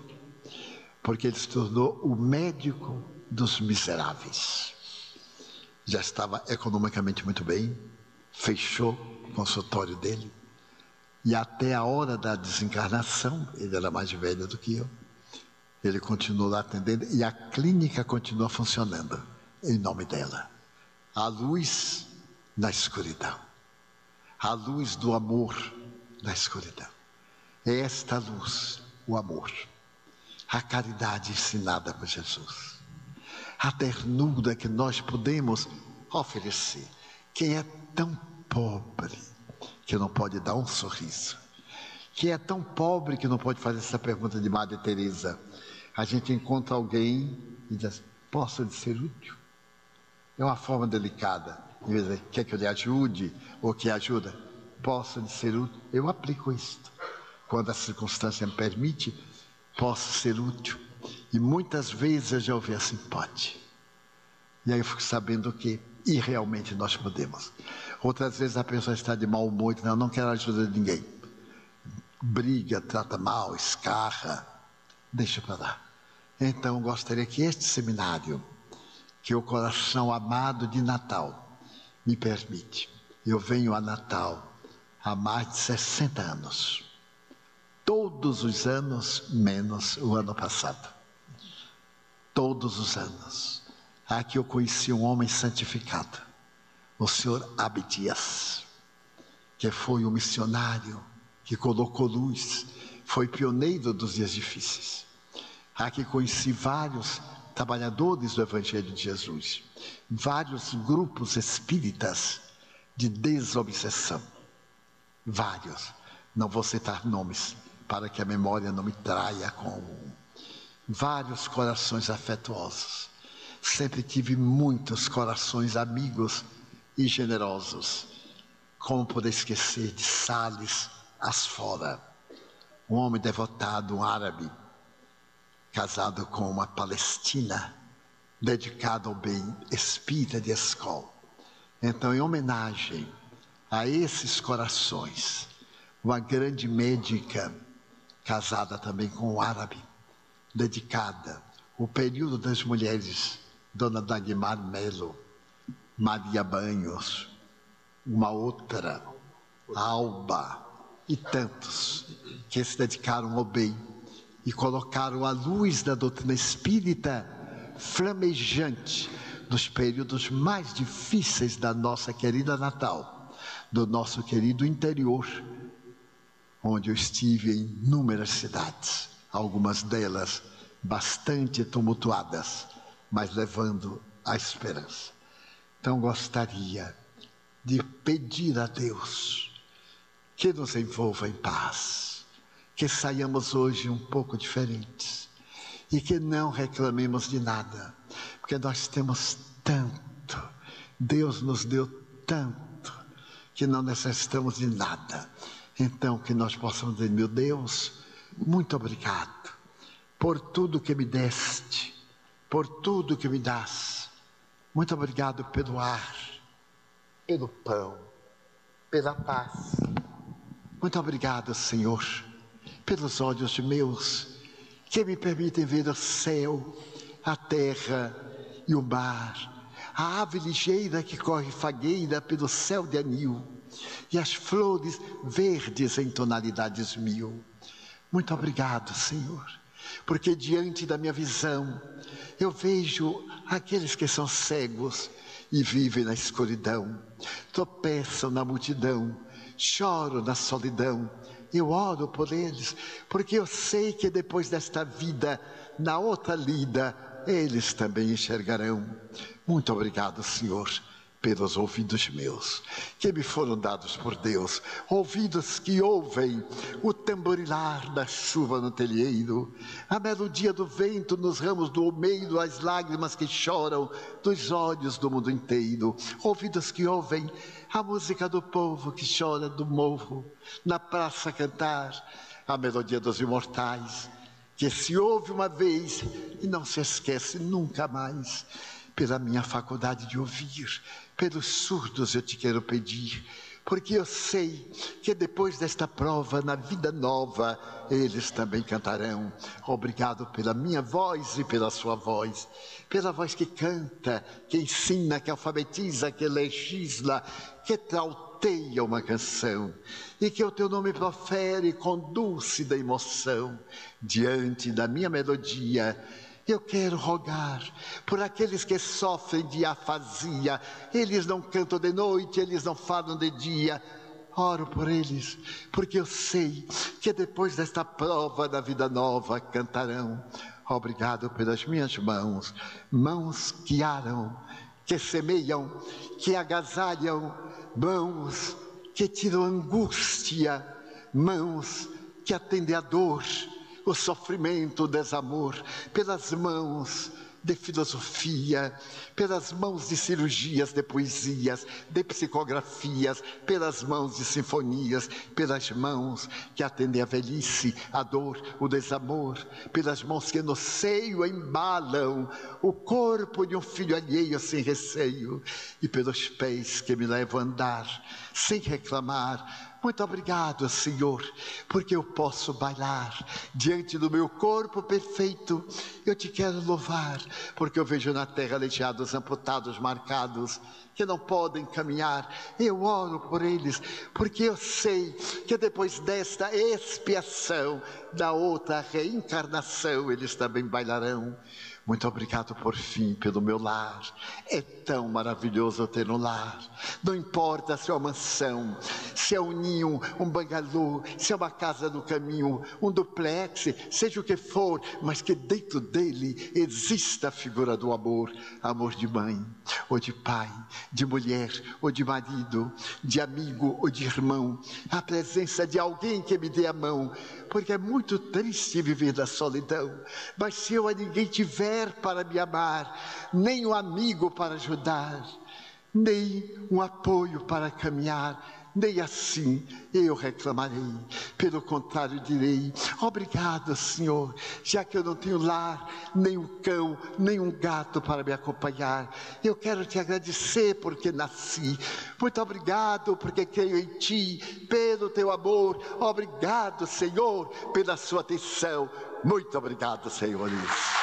porque ele se tornou o médico dos miseráveis. Já estava economicamente muito bem, fechou o consultório dele, e até a hora da desencarnação, ele era mais velho do que eu, ele continuou lá atendendo, e a clínica continua funcionando, em nome dela. A luz na escuridão, a luz do amor na escuridão. É esta luz, o amor, a caridade ensinada por Jesus, a ternura que nós podemos oferecer. Quem é tão pobre que não pode dar um sorriso, que é tão pobre que não pode fazer essa pergunta de Madre Teresa. A gente encontra alguém e diz: posso lhe ser útil? É uma forma delicada. Em vez de dizer, quer que eu lhe ajude ou que ajuda? Posso lhe ser útil? Eu aplico isto. Quando a circunstância me permite, posso ser útil. E muitas vezes eu já ouvi assim: pode. E aí eu fico sabendo que, e realmente nós podemos. Outras vezes a pessoa está de mau humor e diz: não quero a ajuda de ninguém. Briga, trata mal, escarra, deixa para lá. Então gostaria que este seminário, que o coração amado de Natal me permite. Eu venho a Natal há mais de 60 anos. Todos os anos, menos o ano passado. Todos os anos. Aqui eu conheci um homem santificado, o senhor Abdias, que foi um missionário que colocou luz, foi pioneiro dos dias difíceis. Aqui conheci vários trabalhadores do Evangelho de Jesus, vários grupos espíritas de desobsessão, vários, não vou citar nomes, para que a memória não me traia com vários corações afetuosos. Sempre tive muitos corações amigos e generosos. Como poder esquecer de Sales Asfora, um homem devotado, um árabe, casado com uma palestina, dedicado ao bem espírita de escola. Então, em homenagem a esses corações, uma grande médica, casada também com um árabe, dedicada, o período das mulheres, Dona Dagmar Melo, Maria Banhos, uma outra, Alba, e tantos que se dedicaram ao bem e colocaram a luz da doutrina espírita flamejante nos períodos mais difíceis da nossa querida Natal, do nosso querido interior, onde eu estive em inúmeras cidades, algumas delas bastante tumultuadas, mas levando a esperança. Então gostaria de pedir a Deus que nos envolva em paz, que saiamos hoje um pouco diferentes e que não reclamemos de nada, porque nós temos tanto, Deus nos deu tanto, que não necessitamos de nada. Então que nós possamos dizer: meu Deus, muito obrigado por tudo que me deste, por tudo que me dás. Muito obrigado pelo ar, pelo pão, pela paz. Muito obrigado, Senhor, pelos olhos meus, que me permitem ver o céu, a terra e o mar, a ave ligeira que corre fagueira pelo céu de anil, e as flores verdes em tonalidades mil. Muito obrigado, Senhor, porque diante da minha visão, eu vejo aqueles que são cegos e vivem na escuridão, tropeçam na multidão, choram na solidão. Eu oro por eles, porque eu sei que depois desta vida, na outra lida, eles também enxergarão. Muito obrigado, Senhor, pelos ouvidos meus, que me foram dados por Deus, ouvidos que ouvem o tamborilar da chuva no telheiro, a melodia do vento nos ramos do almeiro, as lágrimas que choram dos olhos do mundo inteiro, ouvidos que ouvem a música do povo que chora do morro, na praça cantar, a melodia dos imortais, que se ouve uma vez e não se esquece nunca mais. Pela minha faculdade de ouvir, pelos surdos eu te quero pedir, porque eu sei que depois desta prova, na vida nova, eles também cantarão. Obrigado pela minha voz e pela sua voz, pela voz que canta, que ensina, que alfabetiza, que legisla, que trauteia uma canção, e que o teu nome profere com dúlcida emoção. Diante da minha melodia, eu quero rogar por aqueles que sofrem de afasia. Eles não cantam de noite, eles não falam de dia. Oro por eles, porque eu sei que depois desta prova da vida nova cantarão. Obrigado pelas minhas mãos, mãos que aram, que semeiam, que agasalham, mãos que tiram angústia, mãos que atende a dor, o sofrimento, o desamor, pelas mãos de filosofia, pelas mãos de cirurgias, de poesias, de psicografias, pelas mãos de sinfonias, pelas mãos que atendem a velhice, a dor, o desamor, pelas mãos que no seio embalam o corpo de um filho alheio sem receio, e pelos pés que me levam a andar sem reclamar. Muito obrigado, Senhor, porque eu posso bailar diante do meu corpo perfeito. Eu te quero louvar, porque eu vejo na terra aleijados, amputados, marcados, que não podem caminhar. Eu oro por eles, porque eu sei que depois desta expiação, da outra reencarnação, eles também bailarão. Muito obrigado, por fim, pelo meu lar. É tão maravilhoso ter um lar. Não importa se é uma mansão, se é um ninho, um bangalô, se é uma casa no caminho, um duplex, seja o que for, mas que dentro dele exista a figura do amor. Amor de mãe, ou de pai, de mulher, ou de marido, de amigo ou de irmão. A presença de alguém que me dê a mão, porque é muito triste viver da solidão. Mas se eu a ninguém tiver para me amar, nem um amigo para ajudar, nem um apoio para caminhar, nem assim eu reclamarei. Pelo contrário, direi: obrigado, Senhor, já que eu não tenho lar, nem um cão, nem um gato para me acompanhar. Eu quero te agradecer porque nasci. Muito obrigado porque creio em ti, pelo teu amor. Obrigado, Senhor, pela sua atenção. Muito obrigado, senhores.